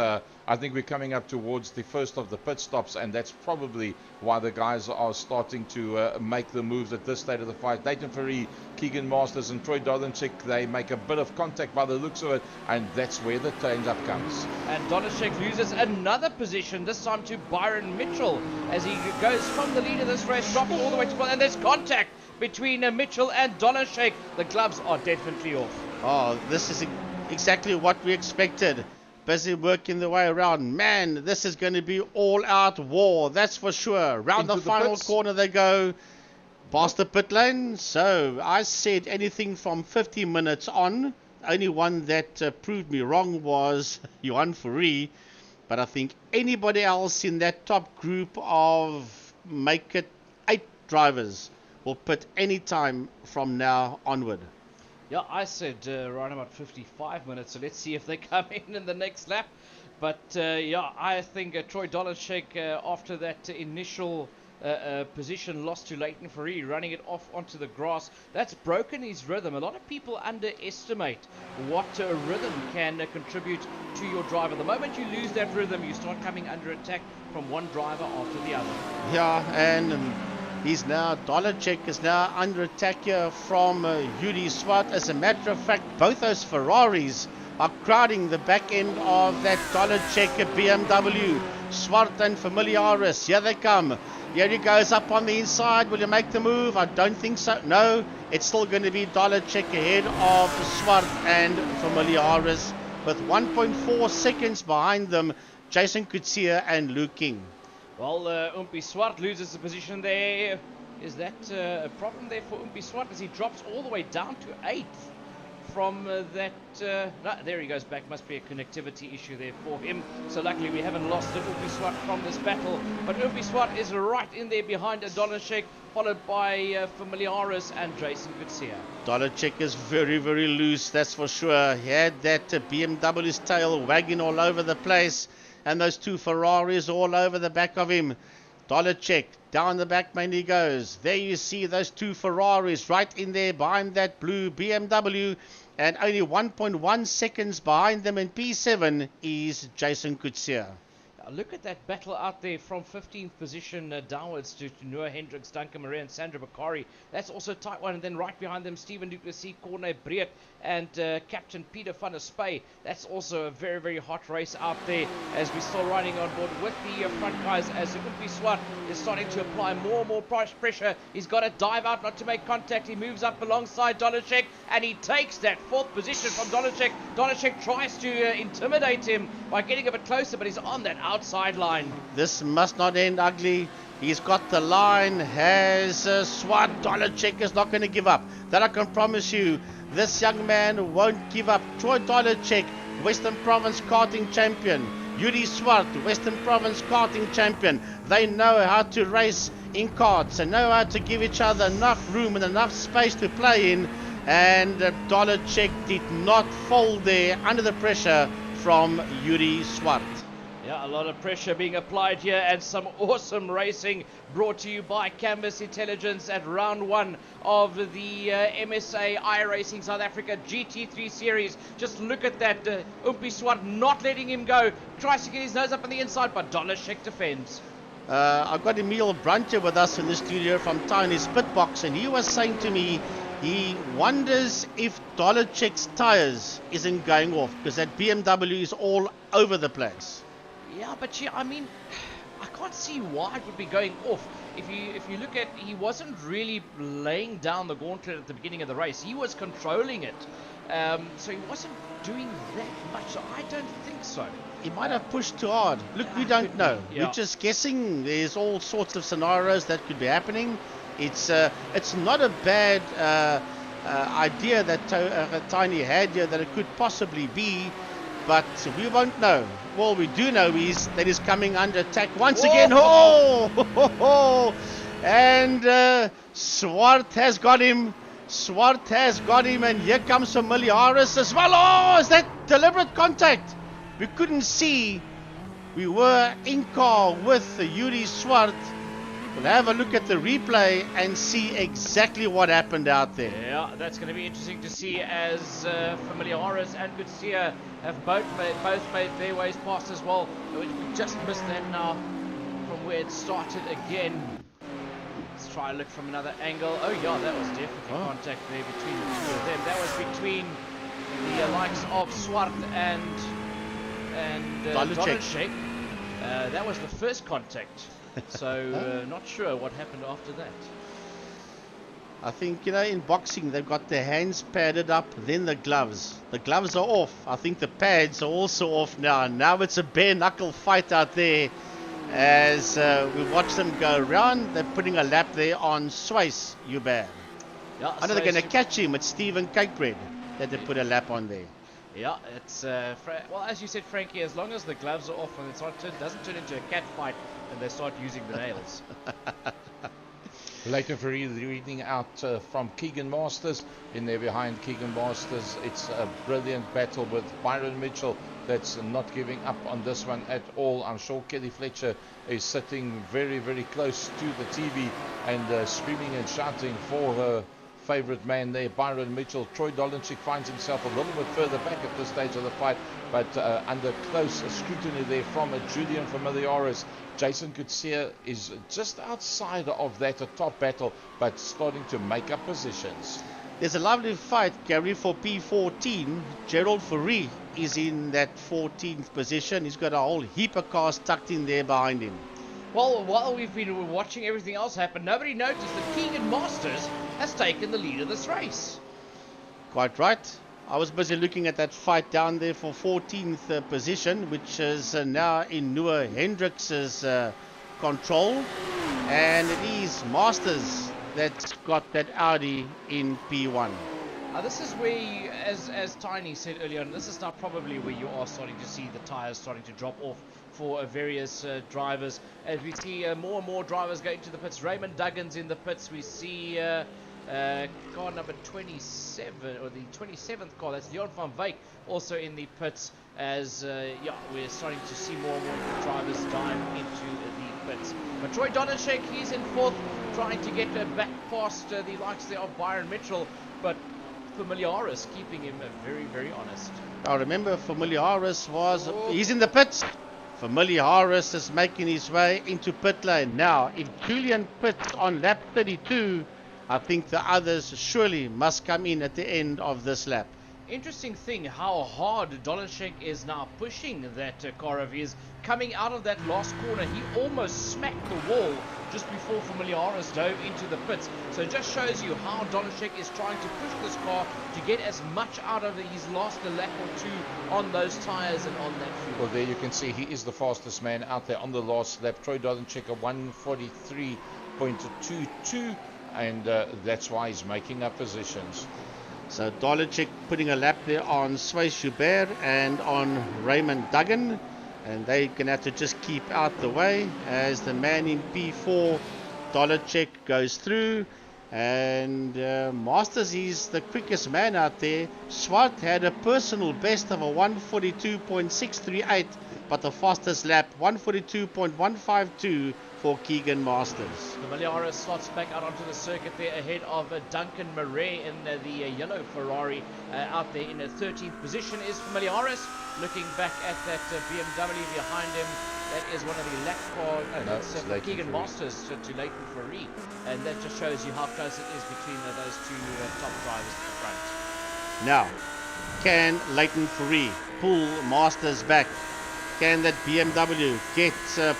I think we're coming up towards the first of the pit stops, and that's probably why the guys are starting to make the moves at this stage of the fight. Leighton Fourie, Keegan Masters, and Troy Dollarcheck, they make a bit of contact by the looks of it, and that's where the change-up comes. And Dollarcheck loses another position, this time to Byron Mitchell, as he goes from the lead of this race, drops all the way to front, and there's contact between Mitchell and Dollarcheck. The gloves are definitely off. Oh, this is exactly what we expected. Busy working the way around. Man, this is going to be all-out war, that's for sure. Round the final corner they go, past the pit lane. So I said anything from 50 minutes on. Only one that proved me wrong was Johan Fourie. But I think anybody else in that top group of make it 8 drivers will pit any time from now onward. Yeah, I said right about 55 minutes, so let's see if they come in the next lap. But yeah, I think Troy Dollarcheck, after that initial position loss to Leighton Fourie, running it off onto the grass, that's broken his rhythm. A lot of people underestimate what rhythm can contribute to your driver. The moment you lose that rhythm, you start coming under attack from one driver after the other. Yeah, and Dollarcheck is now under attack here from Yuri Swart. As a matter of fact, both those Ferraris are crowding the back end of that Dollarcheck BMW. Swart and Familiaris, here they come. Here he goes up on the inside. Will he make the move? I don't think so. No, it's still going to be Dollarcheck ahead of Swart and Familiaris with 1.4 seconds behind them, Jason Kutsia and Luke King. Well, Umpi Swart loses the position there. Is that a problem there for Umpi Swart as he drops all the way down to 8th from that? No, there he goes back. Must be a connectivity issue there for him. So luckily we haven't lost Umpi Swart from this battle. But Umpi Swart is right in there behind Dollarcheck, followed by Familiaris and Jason Kutsia. Dollarcheck is very, very loose, that's for sure. He had that BMW's tail wagging all over the place. And those two Ferraris all over the back of him. Dolacek, down the back main he goes. There you see those two Ferraris right in there behind that blue BMW. And only 1.1 seconds behind them in P7 is Jason Kutsia. Look at that battle out there from 15th position downwards to Noah Hendricks, Duncan Marais and Sandra Bakari. That's also a tight one. And then right behind them, Stephen Duplessis, Corne Breek and Captain Peter van der Spey. That's also a very, very hot race out there as we're still riding on board with the front guys as Umpi Swart is starting to apply more and more pressure. He's got to dive out not to make contact. He moves up alongside Dolacek and he takes that 4th position from Dolacek. Dolacek tries to intimidate him by getting a bit closer, but he's on that outside line. This must not end ugly. He's got the line, has Swart. Dolacek is not going to give up. That I can promise you. This young man won't give up. Troy Dolacek, Western Province karting champion. Yuri Swart, Western Province karting champion. They know how to race in karts and know how to give each other enough room and enough space to play in. And Dolacek did not fold there under the pressure from Yuri Swart. Yeah, a lot of pressure being applied here and some awesome racing brought to you by Canvas Intelligence at round 1 of the MSA iRacing South Africa GT3 Series. Just look at that, Umpi Swart not letting him go. Tries to get his nose up on the inside, but Dolacek defends. I've got Emil Brunter with us in the studio from Tiny's Pit Box, and he was saying to me he wonders if Dolacek's tires isn't going off because that BMW is all over the place. Yeah, but I mean, I can't see why it would be going off. If you look at, he wasn't really laying down the gauntlet at the beginning of the race. He was controlling it, so he wasn't doing that much. So I don't think so. He might have pushed too hard. Look, we don't know. Yeah. We're just guessing. There's all sorts of scenarios that could be happening. It's not a bad idea that Tiny had here that it could possibly be, but we won't know. All we do know is that he's coming under attack once again. Oh! And Swart has got him. Swart has got him, and here comes Familiaris as well. Oh, is that deliberate contact? We couldn't see. We were in car with Yuri Swart. We'll have a look at the replay and see exactly what happened out there. Yeah, that's going to be interesting to see as Familiaris and Gutsia have both made their ways past as well. We just missed that now from where it started again. Let's try and look from another angle. Oh yeah, that was definitely contact there between the two of them. That was between the likes of Swart and Dolacek. That was the first contact. So not sure what happened after that. I think, in boxing they've got their hands padded up, then the gloves. The gloves are off. I think the pads are also off now. Now it's a bare knuckle fight out there as we watch them go around. They're putting a lap there on Swice Hubert. Yeah, I know they're going to catch him. It's Stephen Cakebread that they put a lap on there. Yeah, it's well, as you said, Frankie, as long as the gloves are off and it doesn't turn into a cat fight and they start using the nails. Later for reading out from Keegan Masters. In there behind Keegan Masters, it's a brilliant battle with Byron Mitchell that's not giving up on this one at all. I'm sure Kelly Fletcher is sitting very, very close to the TV and screaming and shouting for her favorite man there, Byron Mitchell. Troy Dolacek finds himself a little bit further back at this stage of the fight, but under close scrutiny there from Julian Familiaris. Jason Kutsia is just outside of that top battle, but starting to make up positions. There's a lovely fight, Gary, for P14. Gerald Fourie is in that 14th position. He's got a whole heap of cars tucked in there behind him. Well, while we've been watching everything else happen, nobody noticed that Keegan Masters has taken the lead of this race. Quite right. I was busy looking at that fight down there for 14th position, which is now in Noah Hendricks' control. And it is Masters that's got that Audi in P1. This is where, as Tiny said earlier on, this is now probably where you are starting to see the tyres starting to drop off for various drivers. As we see more and more drivers going to the pits. Raymond Duggan's in the pits. We see car number 27, or the 27th car, that's Leon van Wyk, also in the pits, as we're starting to see more and more drivers dive into the pits. But Troy Donishek, he's in fourth, trying to get back past the likes there of Byron Mitchell, but Familiaris keeping him very, very honest. I remember Familiaris he's in the pits. Familiaris is making his way into pit lane. Now, if Julian pits on lap 32, I think the others surely must come in at the end of this lap. Interesting thing how hard Donishek is now pushing that car of his. Coming out of that last corner, he almost smacked the wall just before Familiaris dove into the pits. So it just shows you how Donishek is trying to push this car to get as much out of his last lap or two on those tyres and on that fuel. Well, there you can see he is the fastest man out there on the last lap. Troy Donishek a 1:43.22, and that's why he's making up positions. So Donishek putting a lap there on Sway Schubert and on Raymond Duggan, and they're going to have to just keep out the way as the man in P4, Donishek, goes through. And Masters is the quickest man out there. Swart had a personal best of a 1:42.638, but the fastest lap 1:42.152 for Keegan Masters. Familiaris slots back out onto the circuit there ahead of Duncan Murray in the yellow Ferrari. Out there in the 13th position is Familiaris, looking back at that BMW behind him. That is one of the lap car, that's Keegan Masters to Leighton Fourie, and that just shows you how close it is between those two top drivers at the front. Now, can Leighton Fourie pull Masters back? Can that BMW get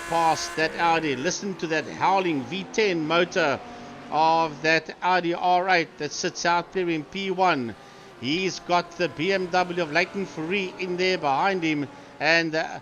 past that Audi? Listen to that howling V10 motor of that Audi R8 that sits out there in P1. He's got the BMW of Leighton Fourie in there behind him, and the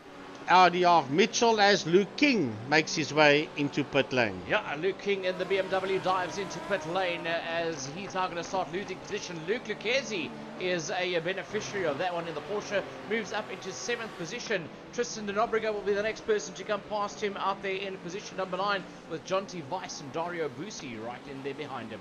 Audi of Mitchell as Luke King makes his way into pit lane. Yeah, Luke King in the BMW dives into pit lane as he's now going to start losing position. Luke Lucchesi is a beneficiary of that one in the Porsche, moves up into 7th position. Tristan de Nobrega will be the next person to come past him out there in position number 9, with Jonty Weiss and Dario Bussi right in there behind him.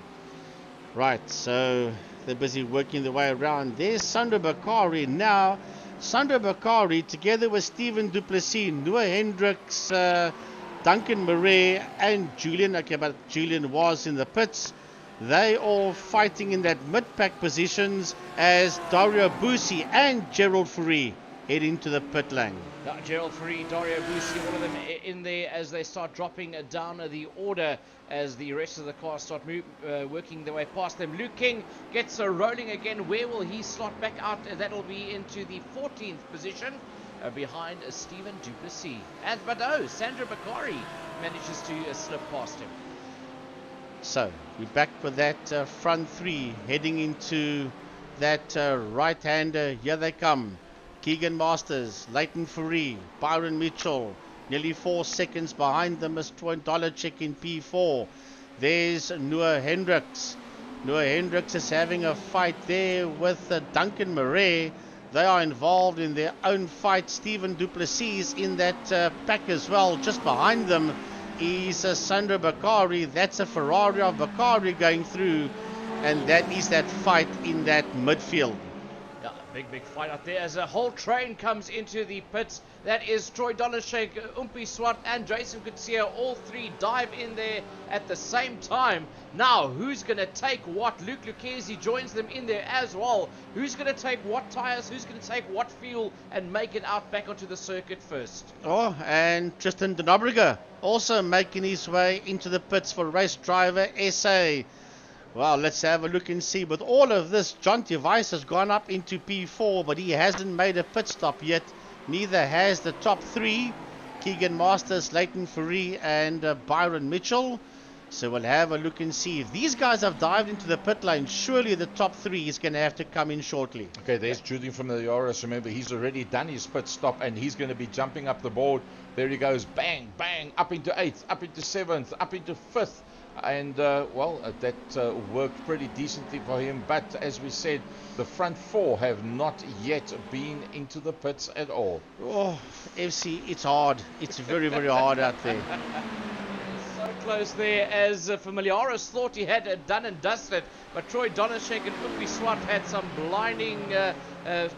Right, so they're busy working their way around. There's Sandro Bakari now. Sandro Bakari together with Stephen Duplessis, Noah Hendricks, Duncan Murray and Julian. Okay, but Julian was in the pits. They all fighting in that mid-pack positions as Dario Bussi and Gerald Fourie head into the pit lane. Gerald Fourie, Dario Bussi, all of them in there as they start dropping down the order as the rest of the cars start working their way past them. Luke King gets rolling again. Where will he slot back out? That'll be into the 14th position behind Stephen Duplessis. But Sandro Bakari manages to slip past him. So we're back with that front three heading into that right-hander. Here they come. Keegan Masters, Leighton Fourie, Byron Mitchell, nearly 4 seconds behind them is Troy Donishek in P4. There's Noah Hendricks. Noah Hendricks is having a fight there with Duncan Murray. They are involved in their own fight. Stephen Duplessis in that pack as well. Just behind them is Sandro Bakari. That's a Ferrari of Bakari going through, and that is that fight in that midfield. Big fight out there as a whole train comes into the pits. That is Troy Donishek, Umpi Swart and Jason Kutsia. All three dive in there at the same time. Now, who's going to take what? Luke Lucchesi joins them in there as well. Who's going to take what tyres? Who's going to take what fuel and make it out back onto the circuit first? Oh, and Tristan de Nobrega also making his way into the pits for race driver SA. Well, let's have a look and see. With all of this, Jonty Weiss has gone up into P4, but he hasn't made a pit stop yet. Neither has the top three, Keegan Masters, Leighton Fourie, and Byron Mitchell. So we'll have a look and see. If these guys have dived into the pit lane, surely the top three is going to have to come in shortly. Okay, there's Julian from the Yaris. Remember, he's already done his pit stop, and he's going to be jumping up the board. There he goes, bang, bang, up into 8th, up into 7th, up into 5th. And, that worked pretty decently for him. But, as we said, the front four have not yet been into the pits at all. Oh, FC, it's hard. It's very, very hard out there. So close there as Familiaris thought he had done and dusted, but Troy Donishek and Upi Swart had some blinding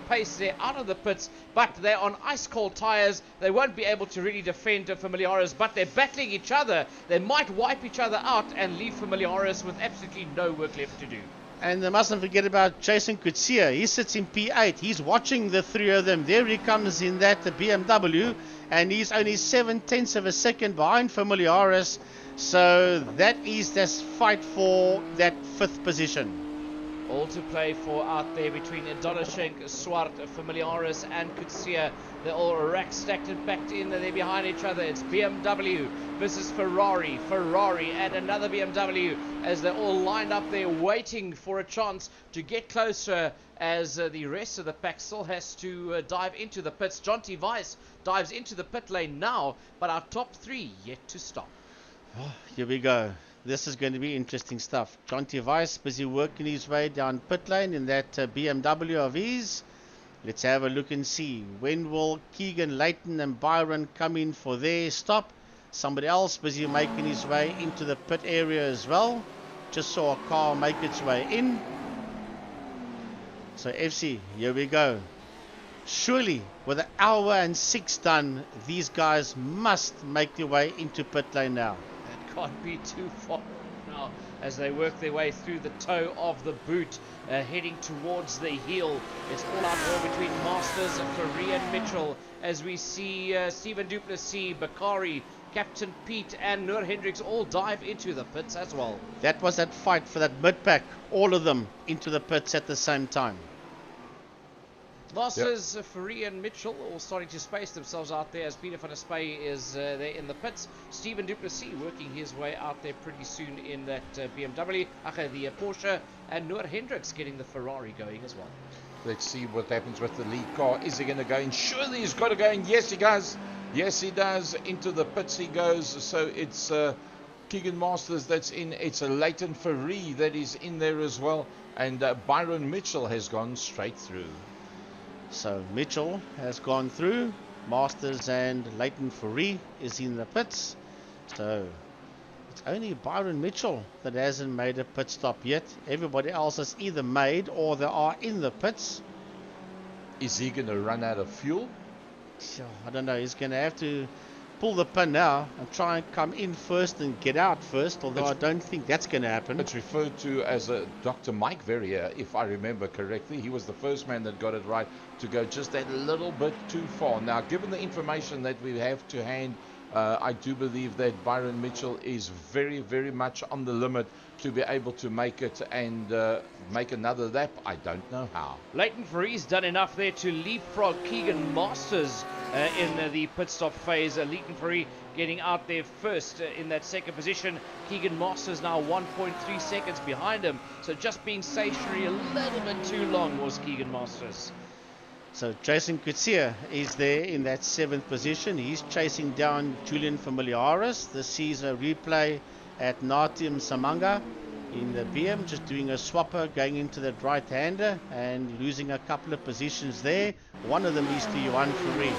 pace there out of the pits, but they're on ice cold tires. They won't be able to really defend Familiaris, but they're battling each other. They might wipe each other out and leave Familiaris with absolutely no work left to do. And they mustn't forget about Jason Kutsia. He sits in P8. He's watching the three of them. There he comes in that BMW, and he's only 7/10 of a second behind Familiaris. So that is this fight for that 5th position. All to play for out there between Donishek, Swart, Familiaris and Kutsia. They're all rack stacked and packed in. They're behind each other. It's BMW versus Ferrari. Ferrari and another BMW as they're all lined up there waiting for a chance to get closer as the rest of the pack still has to dive into the pits. Jonty Weiss dives into the pit lane now, but our top 3 yet to stop. Oh, here we go. This is going to be interesting stuff. Jonty Weiss busy working his way down pit lane in that BMW of his. Let's have a look and see. When will Keegan, Leighton and Byron come in for their stop? Somebody else busy making his way into the pit area as well. Just saw a car make its way in. So FC, here we go. Surely with 1 hour and 6 done, these guys must make their way into pit lane now. Can't be too far now as they work their way through the toe of the boot, heading towards the heel. It's all out war between Masters, Ferrari and Mitchell as we see Stephen Duplessis, Bakari, Captain Pete and Noor Hendricks all dive into the pits as well. That was that fight for that mid pack, all of them into the pits at the same time. Masters, Ferrari and Mitchell all starting to space themselves out there as Peter van der Spey is there in the pits. Stephen Duplessis working his way out there pretty soon in that BMW, the Porsche, and Noor Hendricks getting the Ferrari going as well. Let's see what happens with the lead car. Is he going to go in? Surely he's got to go in. Yes, he does. Yes, he does. Into the pits he goes. So it's Keegan Masters that's in. It's a Leighton Ferrari that is in there as well. And Byron Mitchell has gone straight through. So Mitchell has gone through. Masters and Leighton Ferrari is in the pits. So it's only Byron Mitchell that hasn't made a pit stop yet. Everybody else has either made or they are in the pits. Is he going to run out of fuel? I don't know. He's going to have to pull the pin now and try and come in first and get out first, although I don't think that's going to happen. It's referred to as a Dr. Mike Verrier, if I remember correctly. He was the first man that got it right to go just that little bit too far. Now, given the information that we have to hand, I do believe that Byron Mitchell is very, very much on the limit to be able to make it and make another lap. I don't know how. Leighton Ferrari's done enough there to leapfrog Keegan Masters in the pit stop phase. Leighton Ferrari getting out there first in that second position. Keegan Masters now 1.3 seconds behind him. So just being stationary a little bit too long was Keegan Masters. So Jason Kutsia is there in that 7th position. He's chasing down Julian Familiaris. This is a replay at Natim Samanga in the BM, just doing a swapper going into that right-hander and losing a couple of positions there. One of them is to Johan Ferrari.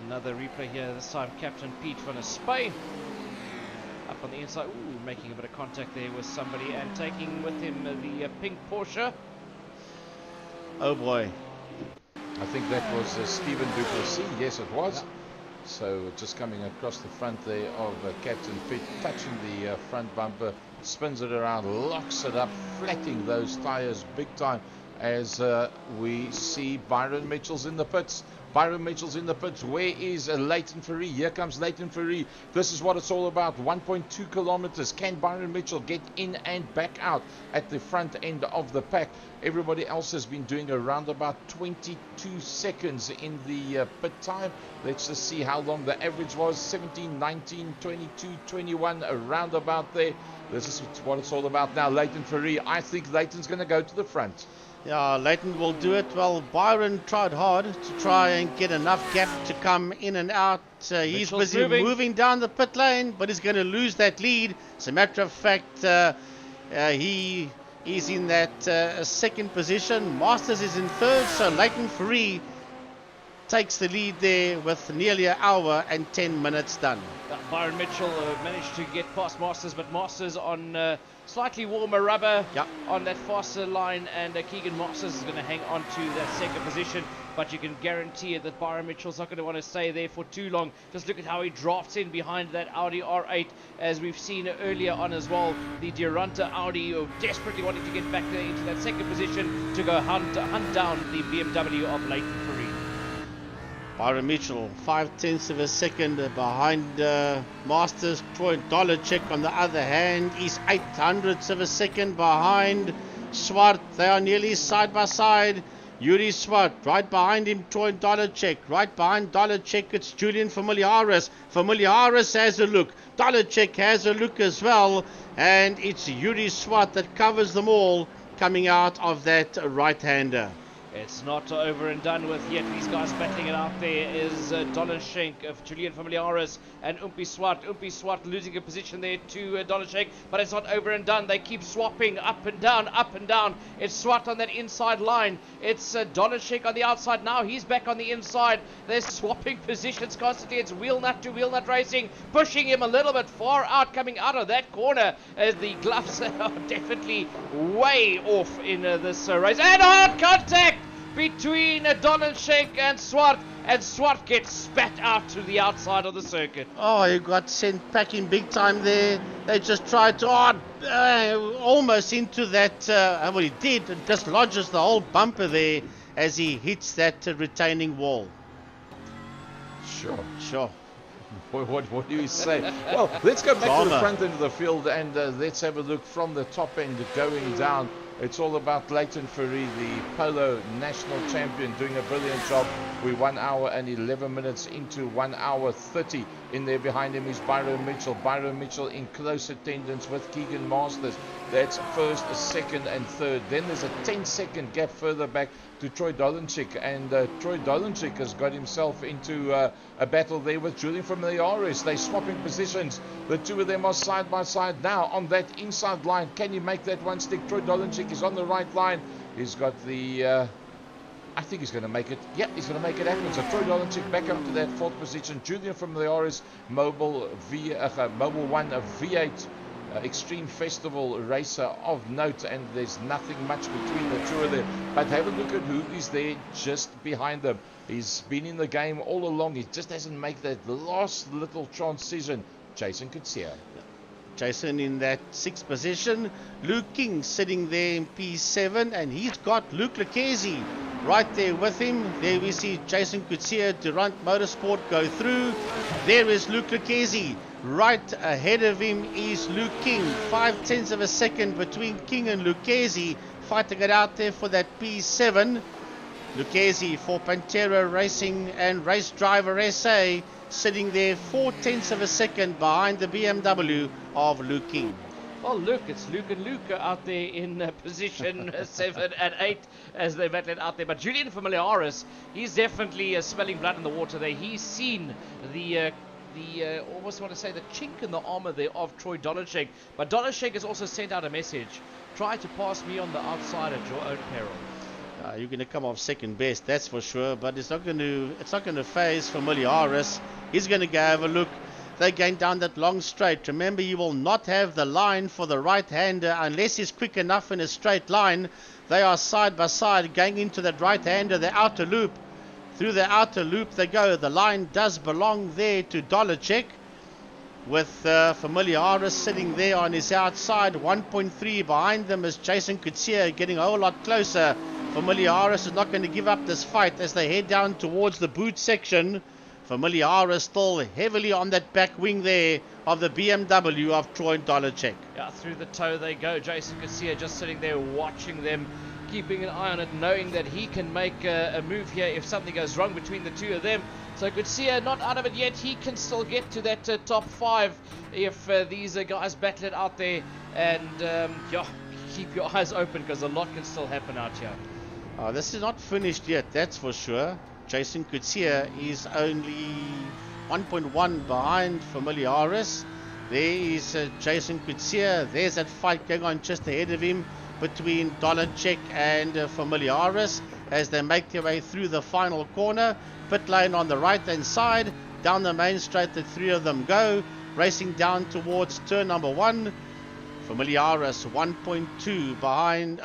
Another replay here, this time Captain Pete van der Spey up on the inside. Ooh, making a bit of contact there with somebody and taking with him the pink Porsche. Oh boy. I think that was Stephen Duplessis. Yes, it was. Yeah. So just coming across the front there of Captain Pete, touching the front bumper, spins it around, locks it up, flatting those tires big time as we see Byron Mitchell's in the pits. Byron Mitchell's in the pits. Where is Leighton Ferrari? Here comes Leighton Ferrari. This is what it's all about. 1.2 kilometers. Can Byron Mitchell get in and back out at the front end of the pack? Everybody else has been doing around about 22 seconds in the pit time. Let's just see how long the average was. 17, 19, 22, 21, around about there. This is what it's all about now. Leighton Ferrari. I think Leighton's going to go to the front. Yeah, Leighton will do it. Well, Byron tried hard to try and get enough gap to come in and out. He's busy moving down the pit lane, but he's going to lose that lead. As a matter of fact, he is in that second position. Masters is in third, so Leighton Ferrari takes the lead there with nearly an hour and 10 minutes done. Byron Mitchell managed to get past Masters, but Masters on slightly warmer rubber on that faster line, and Keegan Masters is going to hang on to that second position. But you can guarantee it that Byron Mitchell's not going to want to stay there for too long. Just look at how he drafts in behind that Audi R8, as we've seen earlier on as well. The Duranta Audi desperately wanting to get back there into that second position to go hunt down the BMW of Leighton Fourie. Byron Mitchell, 0.5 of a second behind Masters. Troy Dolacek, on the other hand, is 0.08 of a second behind Swart. They are nearly side by side. Yuri Swart, right behind him, Troy Dolacek. Right behind Dolacek, it's Julian Familiaris. Familiaris has a look. Dolacek has a look as well. And it's Yuri Swart that covers them all coming out of that right-hander. It's not over and done with yet. These guys battling it out there is Dolacek of Julian Familiaris and Umpi Swart. Umpi Swart losing a position there to Dolacek, but it's not over and done. They keep swapping up and down, up and down. It's Swart on that inside line. It's Dolacek on the outside now. He's back on the inside. They're swapping positions constantly. It's wheel nut to wheel nut racing, pushing him a little bit far out, coming out of that corner. The gloves are definitely way off in this race. And hard contact between Dolacek and Swart gets spat out to the outside of the circuit. Oh, he got sent packing big time there. They just tried to almost into that, well, he did, and dislodges the whole bumper there as he hits that retaining wall. Sure. What do you say? Well, let's go back to the front end of the field and let's have a look from the top end going down. It's all about Leighton Fourie, the Polo National Champion, doing a brilliant job. We're 1 hour and 11 minutes into 1 hour 30. In there behind him is Byron Mitchell. Byron Mitchell in close attendance with Keegan Masters. That's first, second and third. Then there's a 10-second gap further back to Troy Dolacek, and Troy Dolacek has got himself into a battle there with Julian Familiaris. They're swapping positions. The two of them are side by side now on that inside line. Can he make that one stick? Troy Dolacek is on the right line. He's got the I think he's going to make it. Yeah, he's going to make it happen. So Troy Dolacek back up to that fourth position. Julian Familiaris, Mobile 1 of V8 Extreme Festival racer of note, and there's nothing much between the two of them. But have a look at who is there just behind them. He's been in the game all along. He just hasn't made that last little transition. Jason Kutsia. Jason in that sixth position. Luke King sitting there in P7, and he's got Luke Lucchesi right there with him. There we see Jason Kutsia, Durant Motorsport go through. There is Luke Lucchesi. Right ahead of him is Luke King. 0.5 of a second between King and Lucchesi, fighting it out there for that P7. Lucchesi for Pantera Racing and Race Driver SA, sitting there 0.4 of a second behind the BMW of Luke King. Well, look, it's Luke and Luke out there in position 7 and 8 as they battle it out there. But Julian Familiaris, he's definitely smelling blood in the water there. He's seen the almost want to say the chink in the armor there of Troy Dolacek. But Dolacek has also sent out a message: try to pass me on the outside at your own peril. You're going to come off second best, that's for sure. But it's not going to phase Familiaris. He's going to go have a look. They're going down that long straight. Remember, you will not have the line for the right-hander unless he's quick enough in a straight line. They are side by side going into that right-hander, the outer loop. Through the outer loop they go. The line does belong there to Dolacek, with Familiaris sitting there on his outside. 1.3 behind them is Jason Kutsia, getting a whole lot closer. Familiaris is not going to give up this fight as they head down towards the boot section. Familiaris still heavily on that back wing there of the BMW of Troy Dolacek. Yeah, through the toe they go. Jason Kutsia just sitting there watching them, keeping an eye on it, knowing that he can make a move here if something goes wrong between the two of them. So Kutsia not out of it yet. He can still get to that top 5 if these guys battle it out there. And keep your eyes open because a lot can still happen out here. This is not finished yet, that's for sure. Jason Kutsia is only 1.1 behind Familiaris. There is Jason Kutsia. There's that fight going on just ahead of him between Dolacek and Familiaris as they make their way through the final corner. pit lane on the right hand side. Down the main straight, the three of them go, racing down towards turn number 1. Familiaris 1.2 behind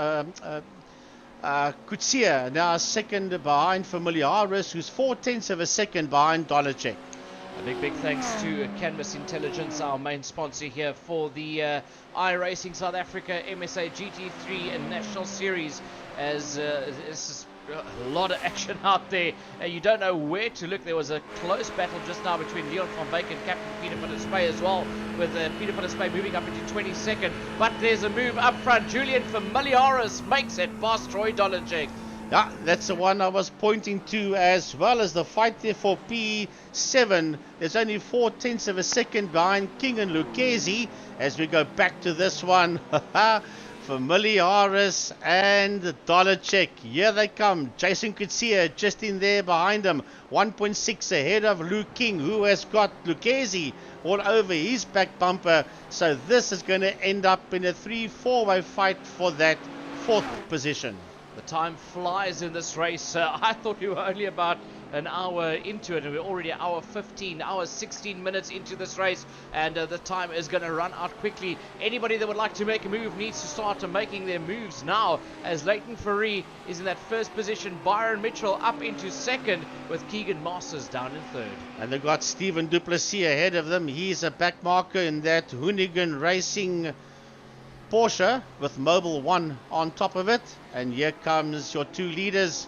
Kutsia, now second behind Familiaris, who's 0.4 of a second behind Dollarcheck. A big thanks to Canvas Intelligence, our main sponsor here for the iRacing South Africa MSA GT3 National Series, as this is a lot of action out there. You don't know where to look. There was a close battle just now between Leon van Beek and Captain Peter van der Spey as well, with Peter van der Spey moving up into 22nd. But there's a move up front. Julian Familiaris makes it past Troy Dollarcheck. Yeah, that's the one I was pointing to, as well as the fight there for P7. There's only 0.4 of a second behind King and Lucchesi. As we go back to this one, Familiaris and Dollarcheck. Here they come. Jason Kutsia just in there behind them. 1.6 ahead of Luke King, who has got Lucchesi all over his back bumper. So this is going to end up in a 3-4-way fight for that 4th position. The time flies in this race. I thought we were only about an hour into it, and we're already an hour 15, hour 16 minutes into this race, and the time is going to run out quickly. Anybody that would like to make a move needs to start making their moves now, as Leighton Fourie is in that first position. Byron Mitchell up into second, with Keegan Masters down in third. And they've got Stephen Duplessis ahead of them. He's a back marker in that Hoonigan Racing Porsche with Mobile 1 on top of it. And here comes your two leaders,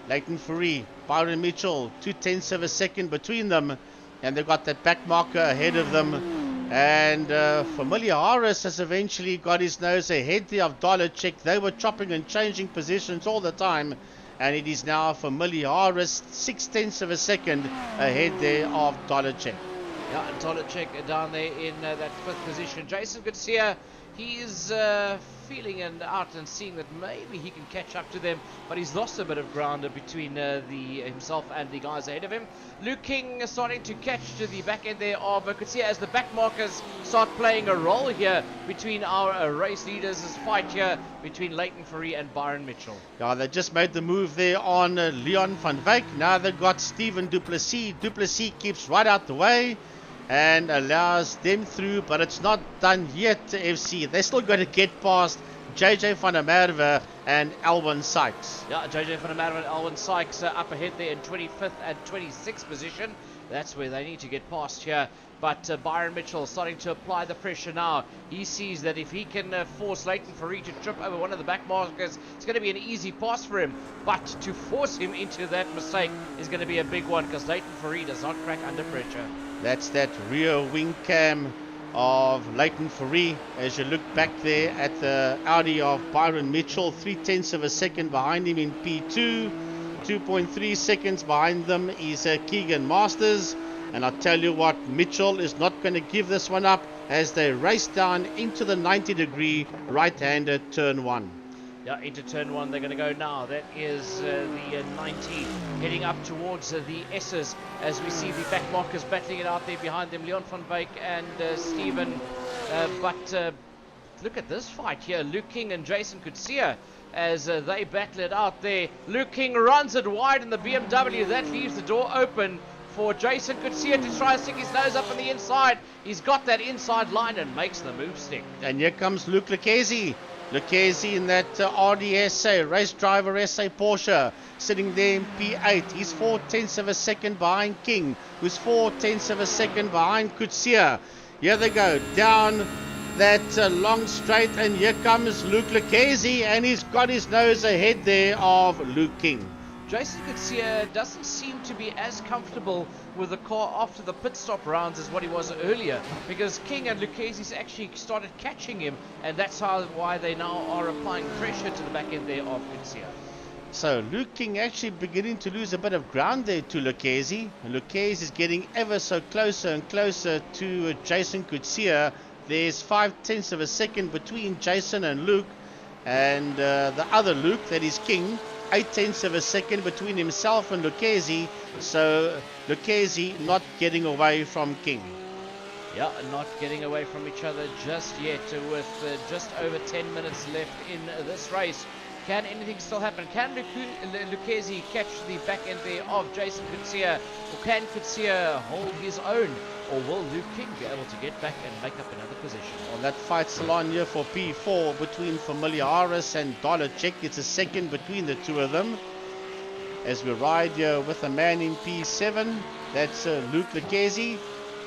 Leighton Fourie, Byron Mitchell, 0.2 of a second between them, and they've got that back marker ahead of them. And Familiaris has eventually got his nose ahead there of Dollarcheck. They were chopping and changing positions all the time, and it is now Familiaris 0.6 of a second ahead there of Dollarcheck. Yeah, Dollarcheck down there in that 5th position. Jason Kutsia, he's feeling and out and seeing that maybe he can catch up to them, but he's lost a bit of ground between himself and the guys ahead of him. Luke King is starting to catch to the back end there of Kutsia, as the back markers start playing a role here between our race leaders. This fight here between Leighton Fourie and Byron Mitchell. Yeah, they just made the move there on Leon van Wyk. Now they've got Stephen Duplessis. Duplessis keeps right out the way and allows them through, but it's not done yet. FC, they still got to get past JJ van der Merwe and Alwyn Sykes. Yeah, JJ van der Merwe and Alwyn Sykes up ahead there in 25th and 26th position. That's where they need to get past here. But Byron Mitchell starting to apply the pressure now. He sees that if he can force Leighton Fourie to trip over one of the back markers, it's going to be an easy pass for him. But to force him into that mistake is going to be a big one, because Leighton Fourie does not crack under pressure. That's that rear wing cam of Leighton Fourie. As you look back there at the Audi of Byron Mitchell, 0.3 of a second behind him in P2. 2.3 seconds behind them is Keegan Masters. And I'll tell you what, Mitchell is not going to give this one up as they race down into the 90-degree right-handed turn 1. Yeah, into turn 1 they're going to go now. That is the 90, heading up towards the Esses, as we see the back markers battling it out there behind them, Leon van Wyk and Stephen. But look at this fight here, Luke King and Jason Kutsia, as they battle it out there. Luke King runs it wide in the BMW. That leaves the door open for Jason Kutsia to try and stick his nose up on the inside. He's got that inside line and makes the move stick. And here comes Luke Lucchesi. Lucchesi in that RDSA, Race Driver SA Porsche, sitting there in P8. He's 0.4 of a second behind King, who's 0.4 of a second behind Kutsia. Here they go, down that long straight, and here comes Luke Lucchesi, and he's got his nose ahead there of Luke King. Jason Kutsia doesn't seem to be as comfortable with the car after the pit stop rounds as what he was earlier, because King and Lucchesi's actually started catching him, and that's why they now are applying pressure to the back end there of Kutsia. So Luke King actually beginning to lose a bit of ground there to Lucchesi. Lucchesi is getting ever so closer and closer to Jason Kutsia. There's 0.5 of a second between Jason and Luke, and the other Luke, that is King, 0.8 of a second between himself and Lucchesi. So Lucchesi not getting away from King. Yeah, not getting away from each other just yet, with just over 10 minutes left in this race. Can anything still happen? Can Lucchesi catch the back end there of Jason Coetzee? Or can Coetzee hold his own? Or will Luke King be able to get back and make up another position? Well, that fight's still on here for P4 between Familiaris and Dollarcheck. It's a second between the two of them. As we ride here with a man in P7, that's Luke Lucchesi,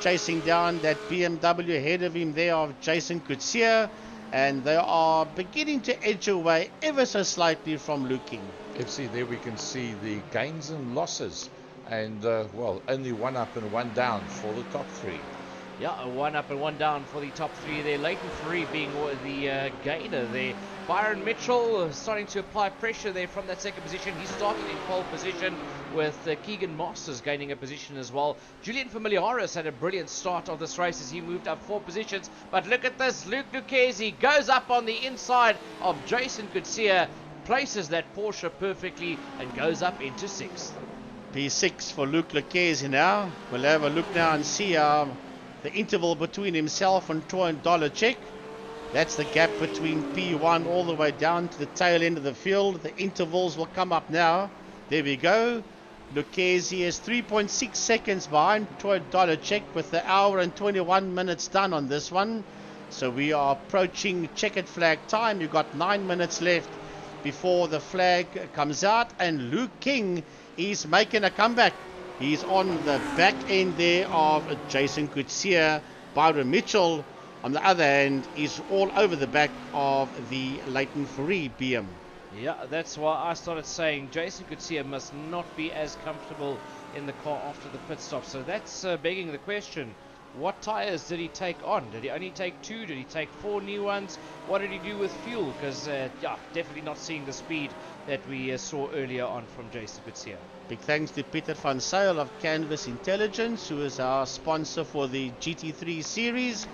chasing down that BMW ahead of him there of Jason Coetzee. And they are beginning to edge away ever so slightly from Luke King. FC, there we can see the gains and losses. And, well, only one up and one down for the top three. Yeah, one up and one down for the top three there. Leighton Fourie being the gainer there. Byron Mitchell starting to apply pressure there from that second position. He started in pole position with Keegan Masters gaining a position as well. Julian Familiaris had a brilliant start of this race as he moved up 4 positions. But look at this. Luke Lucchesi goes up on the inside of Jason Coetzee, places that Porsche perfectly and goes up into 6th. P6 for Luke Lucchesi now. We'll have a look now and see the interval between himself and Troy Dollarcheck. That's the gap between P1 all the way down to the tail end of the field. The intervals will come up now. There we go. Lucchesi is 3.6 seconds behind Troy Dollarcheck with the hour and 21 minutes done on this one. So we are approaching checkered flag time. You've got 9 minutes left before the flag comes out. And Luke King is making a comeback. He's on the back end there of Jason Coetzee. Byron Mitchell, on the other hand, is all over the back of the Leighton Fourie BM. Yeah, that's why I started saying Jason Coetzee must not be as comfortable in the car after the pit stop. So that's begging the question. What tyres did he take on? Did he only take 2? Did he take 4 new ones? What did he do with fuel? Because, yeah, definitely not seeing the speed that we saw earlier on from Jason Coetzee. Big thanks to Peter van Zyl of Canvas Intelligence, who is our sponsor for the GT3 Series.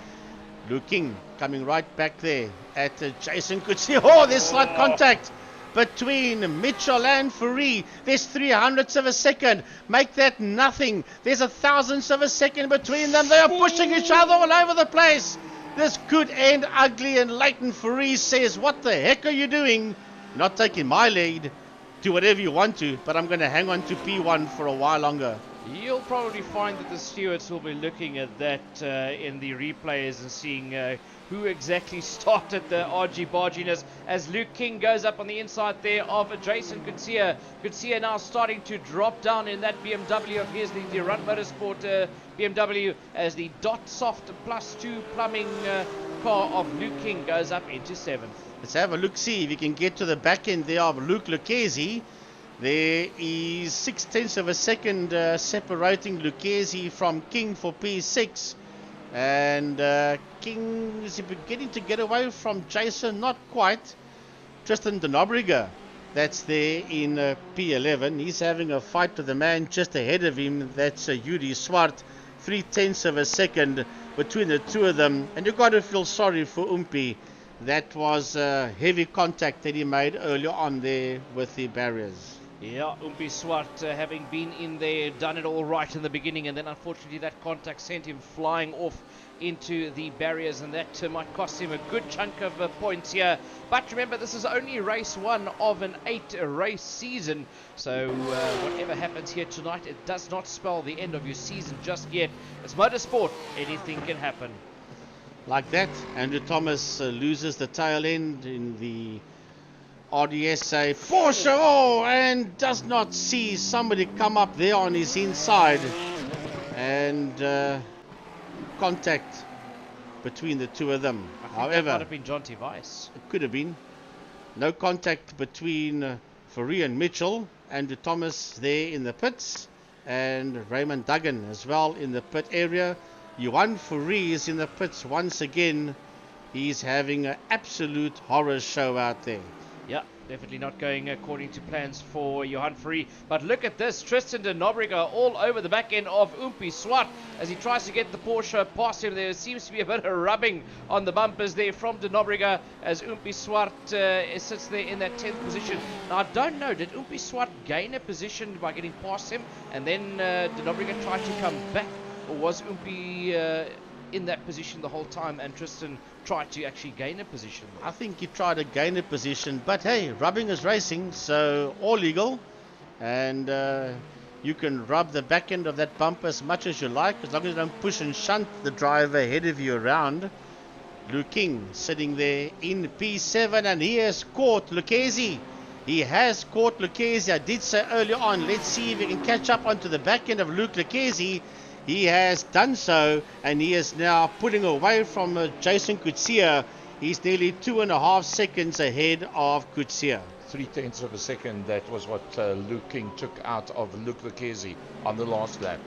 Luke King coming right back there at Jason Coetzee. Oh, there's slight contact between Mitchell and Fourie. There's 300ths of a second. Make that nothing. There's 1,000ths of a second between them. They are pushing each other all over the place. This could end ugly, and Leighton Fourie says, what the heck are you doing? Not taking my lead. Do whatever you want to, but I'm going to hang on to P1 for a while longer. You'll probably find that the stewards will be looking at that in the replays and seeing who exactly started the argy-barginess as Luke King goes up on the inside there of Jason Coetzee. Coetzee now starting to drop down in that BMW of his, the Run Motorsport BMW, as the Dot Soft +2 plumbing car of Luke King goes up into 7th. Let's have a look, see if we can get to the back end there of Luke Lucchesi. There is 0.6 of a second separating Lucchesi from King for P6. And King is beginning to get away from Jason, not quite. Tristan de Nobrega, that's there in P11. He's having a fight with the man just ahead of him. That's Yuri Swart. 0.3 of a second between the two of them. And you've got to feel sorry for Umpi. That was heavy contact that he made earlier on there with the barriers. Yeah, Umpi Swart having been in there, done it all right in the beginning, and then unfortunately that contact sent him flying off into the barriers, and that might cost him a good chunk of points here. But remember, this is only race 1 of an 8-race season, so whatever happens here tonight, it does not spell the end of your season just yet. It's motorsport, anything can happen. Like that, Andrew Thomas loses the tail end in the RDSA Porsche, and does not see somebody come up there on his inside, and contact between the two of them. However, that might have been John T. Weiss. It could have been. No contact between Fourie and Mitchell. Andrew Thomas there in the pits, and Raymond Duggan as well in the pit area. Johan Fourie is in the pits once again. He's having an absolute horror show out there. Yeah, definitely not going according to plans for Johan Fourie. But look at this, Tristan de Nobrega all over the back end of Umpi Swart as he tries to get the Porsche past him. There seems to be a bit of rubbing on the bumpers there from de Nobrega as Umpi Swart sits there in that 10th position. Now I don't know, did Umpi Swart gain a position by getting past him and then de Nobrega tried to come back? Or was Umpi in that position the whole time, and Tristan tried to actually gain a position. I think he tried to gain a position, but hey, rubbing is racing, so all legal. And you can rub the back end of that bumper as much as you like, as long as you don't push and shunt the driver ahead of you around. Luke King sitting there in P7, and he has caught Lucchese. He has caught Lucchese. I did say earlier on, let's see if he can catch up onto the back end of Luke Lucchese. He has done so, and he is now pulling away from Jason Kutsia. He's nearly 2.5 seconds ahead of Kutsia. 0.3 of a second, that was what Luke King took out of Luke Lucchese on the last lap.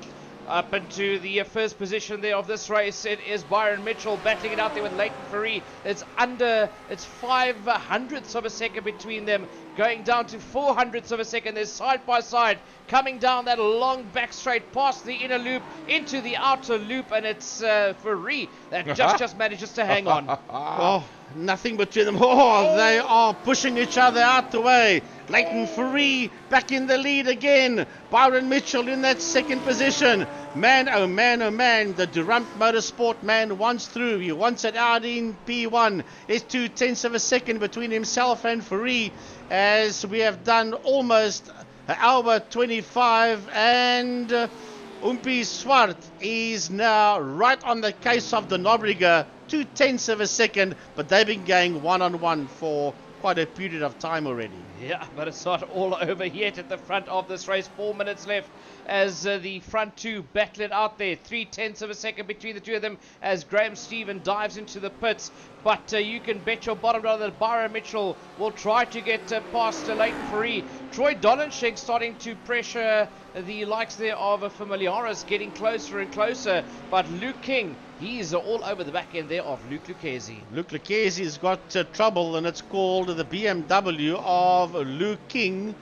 Up into the first position there of this race, it is Byron Mitchell battling it out there with Leighton Fourie. It's 500ths of a second between them, going down to 400ths of a second. They're side by side, coming down that long back straight past the inner loop into the outer loop, and it's Fourie that just manages to hang on. Oh, nothing between them. Oh, they are pushing each other out the way. Leighton Fourie back in the lead again. Byron Mitchell in that second position. Man, oh man, oh man. The Durant Motorsport man wants through. He wants it out in P1. It's 0.2 of a second between himself and Fourie, as we have done almost an hour 25, and Umpi Swart is now right on the case of the Nobriga. 0.2 of a second, but they've been going one-on-one for quite a period of time already. Yeah, but it's not all over yet at the front of this race. 4 minutes left as the front two battle it out there. 0.3 of a second between the two of them as Graham Stephen dives into the pits. But you can bet your bottom dollar that Byron Mitchell will try to get past Leighton Fourie. Troy Dolenschek starting to pressure the likes there of Familiaris, getting closer and closer. But Luke King, he's all over the back end there of Luke Lucchese. Luke Lucchese's got trouble, and it's called the BMW of Luke King.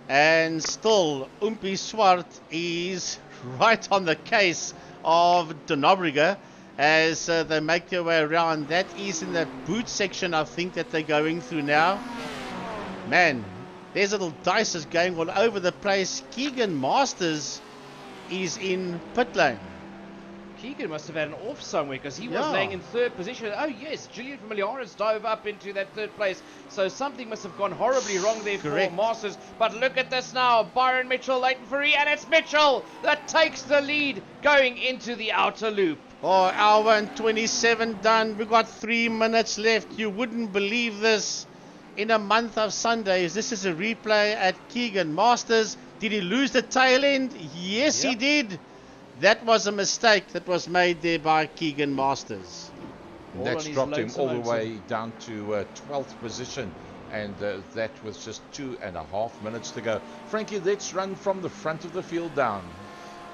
And still, Umpi Swart is right on the case of De Nobriga as they make their way around. That is in the boot section, I think, that they're going through now. Man, there's little dices going all over the place. Keegan Masters is in pit lane. Keegan must have had an off somewhere, because he was laying in third position. Oh yes, Julian Familiaris dove up into that third place, so something must have gone horribly wrong there for Masters. But look at this now, Byron Mitchell, Leighton Fourie, and it's Mitchell that takes the lead going into the outer loop. Oh, hour and 27 done. We've got 3 minutes left. You wouldn't believe this. In a month of Sundays, this is a replay at Keegan Masters. Did he lose the tail end? Yes, he did. That was a mistake that was made there by Keegan Masters. That's dropped him all the way down to 12th position, and that was just 2.5 minutes to go. Frankie, let's run from the front of the field down.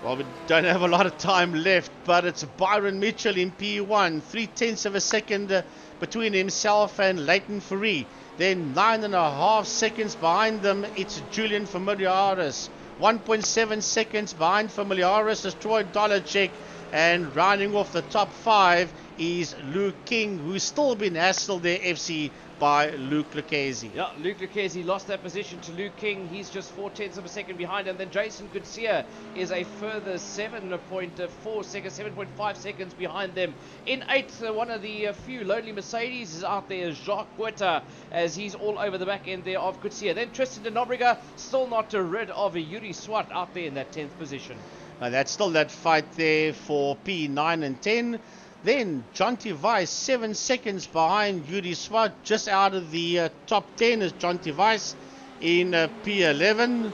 Well, we don't have a lot of time left, but it's Byron Mitchell in P1. 0.3 of a second between himself and Leighton Fourie. Then 9.5 seconds behind them, it's Julian Familiaris. 1.7 seconds behind Familiaris is Troy Dolenschek, and rounding off the top 5 is Luke King, who's still been hassled there, FC, by Luke Lucchese. Yeah, Luke Lucchese lost that position to Luke King. He's just 0.4 of a second behind, and then Jason Kutsia is a further 7.5 seconds behind them. In 8th, one of the few lonely Mercedes is out there, Jacques Guetta, as he's all over the back end there of Kutsia. Then Tristan de Nobriga, still not rid of Yuri Swart out there in that 10th position. That's still that fight there for P9 and 10. Then Jonty Weiss, 7 seconds behind Yuri Swart, just out of the top 10 is Jonty Weiss in P11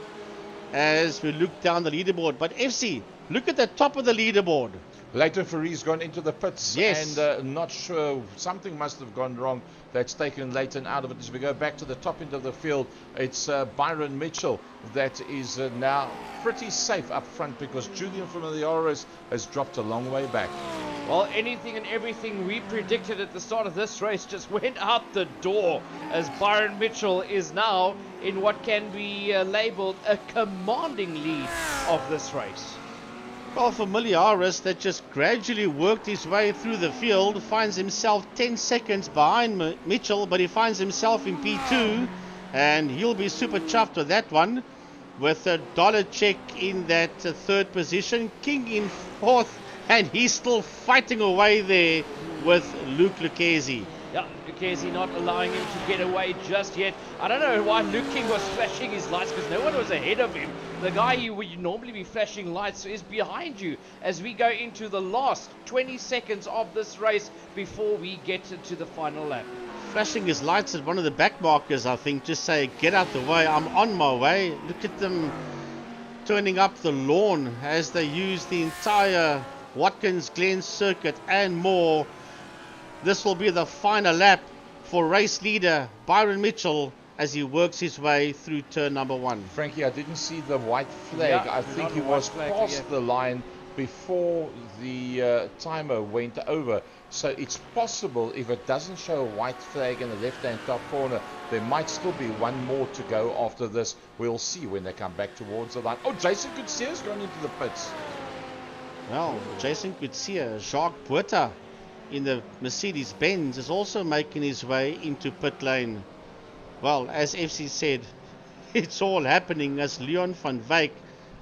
as we look down the leaderboard. But FC, look at the top of the leaderboard. Leighton Fourie's gone into the pits, yes, and not sure, something must have gone wrong that's taken Leighton out of it. As we go back to the top end of the field, it's Byron Mitchell that is now pretty safe up front, because Julian Familiaris has dropped a long way back. Well, anything and everything we predicted at the start of this race just went out the door, as Byron Mitchell is now in what can be labeled a commanding lead of this race. Well, Familiaris, that just gradually worked his way through the field, finds himself 10 seconds behind Mitchell, but he finds himself in P2, and he'll be super chuffed with that one, with Dolenschek in that third position, King in fourth, and he's still fighting away there with Luke Lucchesi. Yeah, Lucchesi not allowing him to get away just yet. I don't know why Luke King was flashing his lights, because no one was ahead of him. The guy you would normally be flashing lights is behind you as we go into the last 20 seconds of this race before we get to the final lap. Flashing his lights at one of the back markers, I think, just say, get out the way, I'm on my way. Look at them turning up the lawn as they use the entire Watkins Glen circuit and more. This will be the final lap for race leader Byron Mitchell as he works his way through turn number 1. Frankie, I didn't see the white flag. Yeah, I think he was past the line before the timer went over. So it's possible, if it doesn't show a white flag in the left-hand top corner, there might still be one more to go after this. We'll see when they come back towards the line. Oh, Jason Coetzee going into the pits. Well, Jason Coetzee, Jacques Buerta in the Mercedes-Benz is also making his way into pit lane. Well, as FC said, it's all happening as Leon van Wyk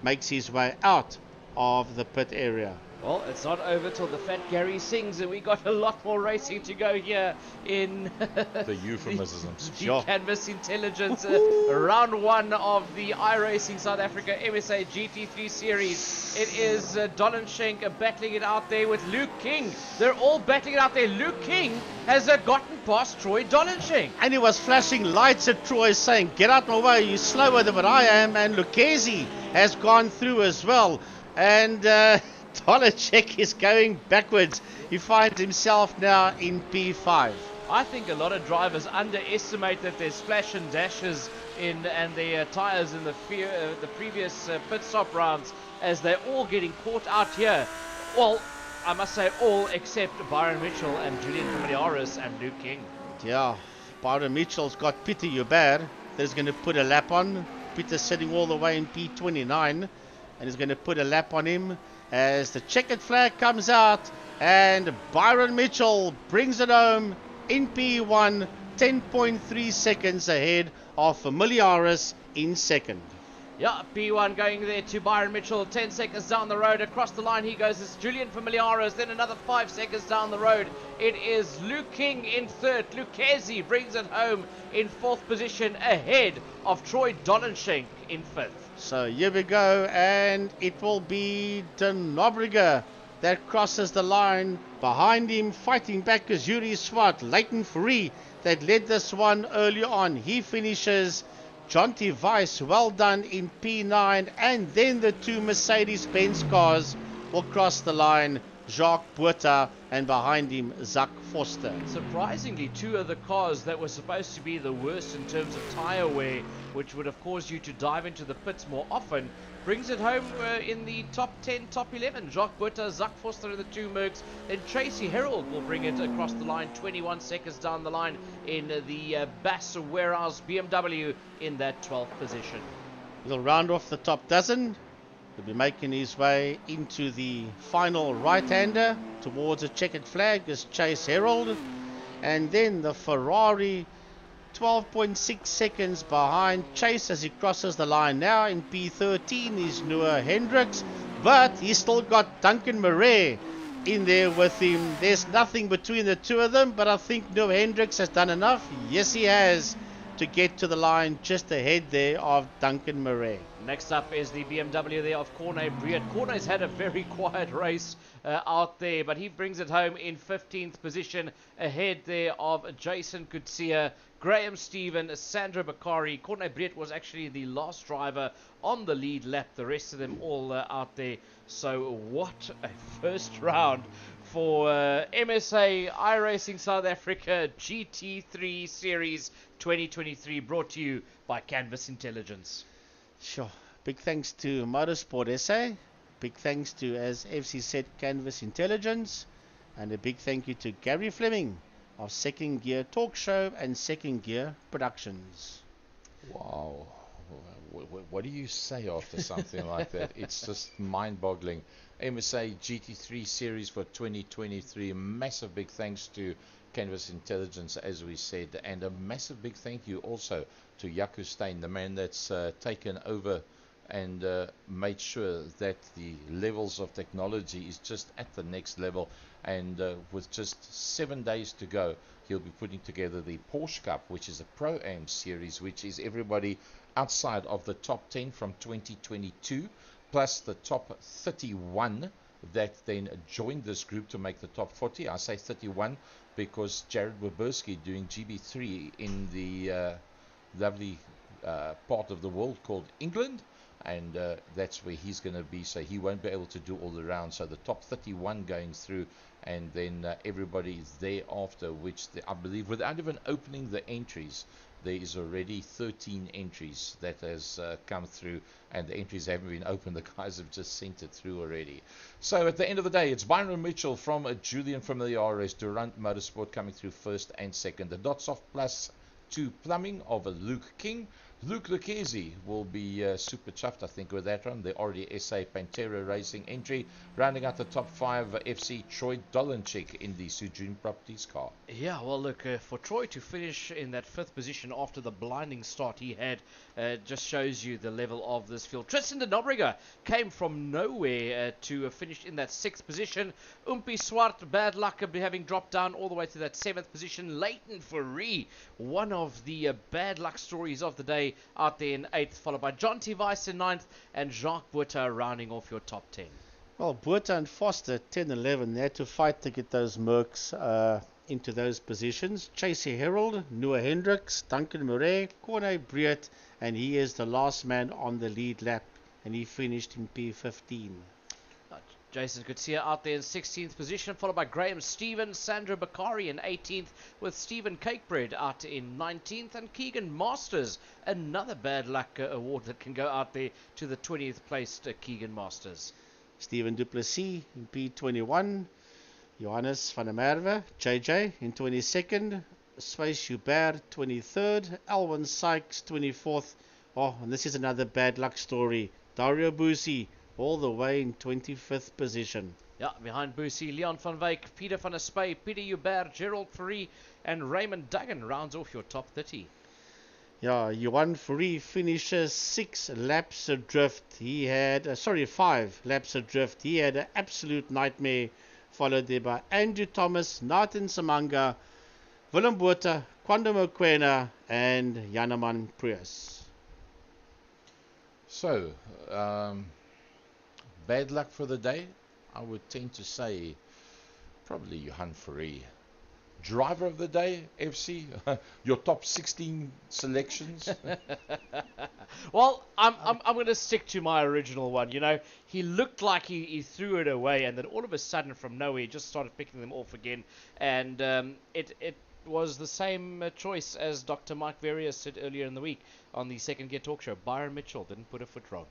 makes his way out of the pit area. Well, it's not over till the Fat Gary sings, and we got a lot more racing to go here in the euphemisms. the Canvas Intelligence round 1 of the iRacing South Africa MSA GT3 Series. It is Donenshank battling it out there with Luke King. They're all battling it out there. Luke King has gotten past Troy Donenshank. And he was flashing lights at Troy saying, get out my way, you're slower than what I am. And Lucchesi has gone through as well. And Donenshank is going backwards. He finds himself now in P5. I think a lot of drivers underestimate that there's splash and dashes in and their tyres in the previous pit stop rounds, as they're all getting caught out here. Well, I must say all except Byron Mitchell and Julian Familiaris and Luke King. Yeah, Byron Mitchell's got Peter Hubert that's going to put a lap on. Peter's sitting all the way in P29 and he's going to put a lap on him as the checkered flag comes out, and Byron Mitchell brings it home in P1, 10.3 seconds ahead of Familiaris in second. Yeah, P1 going there to Byron Mitchell, 10 seconds down the road. Across the line he goes, it's Julian Familiaris, then another 5 seconds down the road. It is Luke King in third. Lucchesi brings it home in fourth position ahead of Troy Donenshank in fifth. So here we go, and it will be De Nobrega that crosses the line. Behind him, fighting back, is Yuri Swart, Leighton Free that led this one early on. He finishes. Jonty Weiss, well done in P9, and then the two Mercedes-Benz cars will cross the line. Jacques Buerta, and behind him Zach Foster. Surprisingly, two of the cars that were supposed to be the worst in terms of tyre wear, which would have caused you to dive into the pits more often, brings it home in the top 10, top 11. Jacques Buerta, Zach Foster in the two Mercs. Then Tracy Herold will bring it across the line, 21 seconds down the line in the Bass Warehouse BMW in that 12th position. He'll round off the top dozen. He'll be making his way into the final right-hander towards a checkered flag is Chase Herold. And then the Ferrari 12.6 seconds behind Chase as he crosses the line now. In P13 is Noah Hendricks, but he's still got Duncan Murray in there with him. There's nothing between the two of them, but I think Noah Hendricks has done enough. Yes, he has, to get to the line just ahead there of Duncan Murray. Next up is the BMW there of Corne Briet. Corne's had a very quiet race out there, but he brings it home in 15th position ahead there of Jason Coetzee, Graham Stephen, Sandra Bakari. Corne Briet was actually the last driver on the lead lap. The rest of them all out there. So what a first round for MSA iRacing South Africa GT3 Series 2023, brought to you by Canvas Intelligence. Sure. Big thanks to Motorsport SA. Big thanks to, as FC said, Canvas Intelligence. And a big thank you to Gary Fleming of Second Gear Talk Show and Second Gear Productions. Wow. What do you say after something like that? It's just mind-boggling. MSA GT3 Series for 2023. Massive big thanks to Canvas Intelligence, as we said, and a massive big thank you also to Jaco Steyn, the man that's taken over and made sure that the levels of technology is just at the next level. And with just 7 days to go, he'll be putting together the Porsche Cup, which is a Pro-Am series, which is everybody outside of the top 10 from 2022, plus the top 31 that then joined this group to make the top 40. I say 31 because Jared Weberski doing GB3 in the lovely part of the world called England, and that's where he's going to be, so he won't be able to do all the rounds. So the top 31 going through, and then everybody thereafter, which I believe, without even opening the entries, there is already 13 entries that has come through, and the entries haven't been opened. The guys have just sent it through already. So at the end of the day, it's Byron Mitchell from Julian from the RS, Durant Motorsport coming through first and second. The Dots Off Plus 2 Plumbing of Luke King. Luke Lucchese will be super chuffed, I think, with that one. The RDSA Pantera Racing entry. Rounding out the top 5, FC Troy Dolanchik in the Sujun Properties car. Yeah, well, look, for Troy to finish in that 5th position after the blinding start he had just shows you the level of this field. Tristan de Nobrega came from nowhere to finish in that 6th position. Umpi Swart, bad luck of having dropped down all the way to that 7th position. Leighton Fourie, one of the bad luck stories of the day, out there in 8th, followed by John T. Weiss in 9th, and Jacques Buerta rounding off your top 10. Well, Buerta and Foster, 10 and 11, they had to fight to get those Mercs into those positions. Chasey Herald, Noah Hendricks, Duncan Murray, Corne Briet, and he is the last man on the lead lap, and he finished in P15. Jason Gutierrez out there in 16th position, followed by Graham Stevens, Sandra Bakari in 18th, with Stephen Cakebread out in 19th, and Keegan Masters, another bad luck award that can go out there to the 20th placed Keegan Masters. Stephen Duplessis in P21, Johannes van der Merwe, JJ in 22nd, Sways Hubert 23rd, Alwyn Sykes 24th. Oh, and this is another bad luck story. Dario Busi all the way in 25th position. Yeah, behind Busi, Leon van Wyk, Peter van der Spey, Peter Hubert, Gerald Fourie, and Raymond Duggan rounds off your top 30. Yeah, Johan Fourie finishes 6 laps adrift. He had, 5 laps adrift. He had an absolute nightmare, followed there by Andrew Thomas, Nathan Samanga, Willem Botha, Kwando Mokoena, and Janeman Prius. So, bad luck for the day, I would tend to say probably Johan Fourie. Driver of the day, FC, your top 16 selections. Well, I'm going to stick to my original one. You know, he looked like he threw it away, and then all of a sudden, from nowhere, he just started picking them off again. And it was the same choice as Dr. Mike Various said earlier in the week on the Second Gear Talk Show. Byron Mitchell didn't put a foot wrong.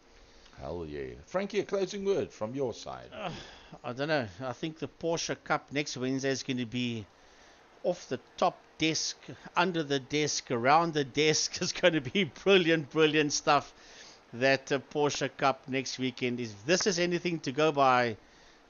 Hell yeah. Frankie, a closing word from your side. I don't know. I think the Porsche Cup next Wednesday is going to be off the top desk, under the desk, around the desk. Is going to be brilliant stuff. That Porsche Cup next weekend is. If this is anything to go by,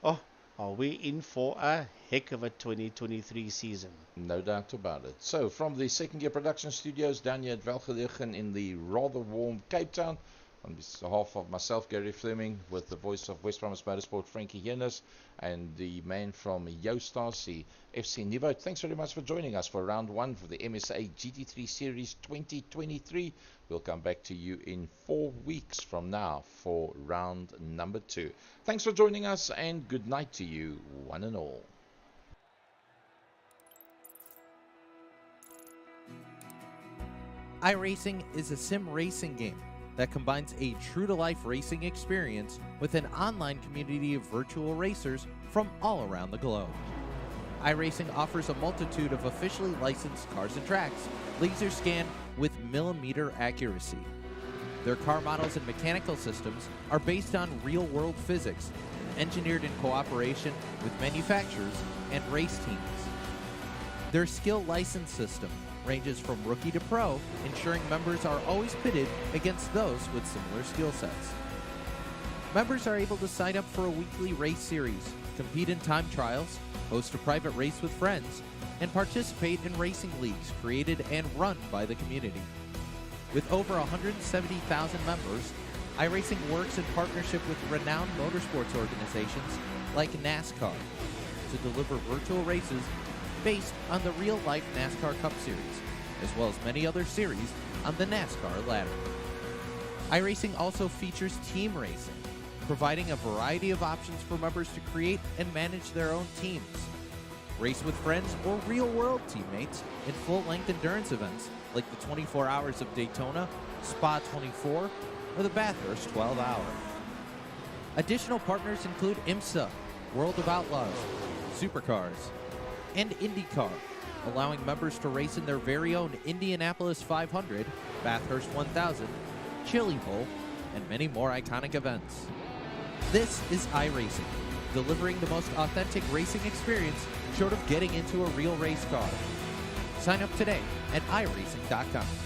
are we in for a heck of a 2023 season? No doubt about it. So, from the Second Gear Production Studios down here at Velgelegen in the rather warm Cape Town, on behalf of myself, Gary Fleming, with the voice of West Promise Motorsport, Frankie Hennis, and the man from Yoastars, FC Nivo, thanks very much for joining us for round 1 for the MSA GT3 Series 2023. We'll come back to you in 4 weeks from now for round number 2. Thanks for joining us, and good night to you, one and all. iRacing is a sim racing game that combines a true-to-life racing experience with an online community of virtual racers from all around the globe. iRacing offers a multitude of officially licensed cars and tracks, laser scanned with millimeter accuracy. Their car models and mechanical systems are based on real-world physics, engineered in cooperation with manufacturers and race teams. Their skill license system ranges from rookie to pro, ensuring members are always pitted against those with similar skill sets. Members are able to sign up for a weekly race series, compete in time trials, host a private race with friends, and participate in racing leagues created and run by the community. With over 170,000 members, iRacing works in partnership with renowned motorsports organizations like NASCAR to deliver virtual races based on the real-life NASCAR Cup Series, as well as many other series on the NASCAR ladder. iRacing also features team racing, providing a variety of options for members to create and manage their own teams. Race with friends or real-world teammates in full-length endurance events like the 24 Hours of Daytona, Spa 24, or the Bathurst 12 Hour. Additional partners include IMSA, World of Outlaws, Supercars, and IndyCar, allowing members to race in their very own Indianapolis 500, Bathurst 1000, Chili Bowl, and many more iconic events. This is iRacing, delivering the most authentic racing experience short of getting into a real race car. Sign up today at iRacing.com.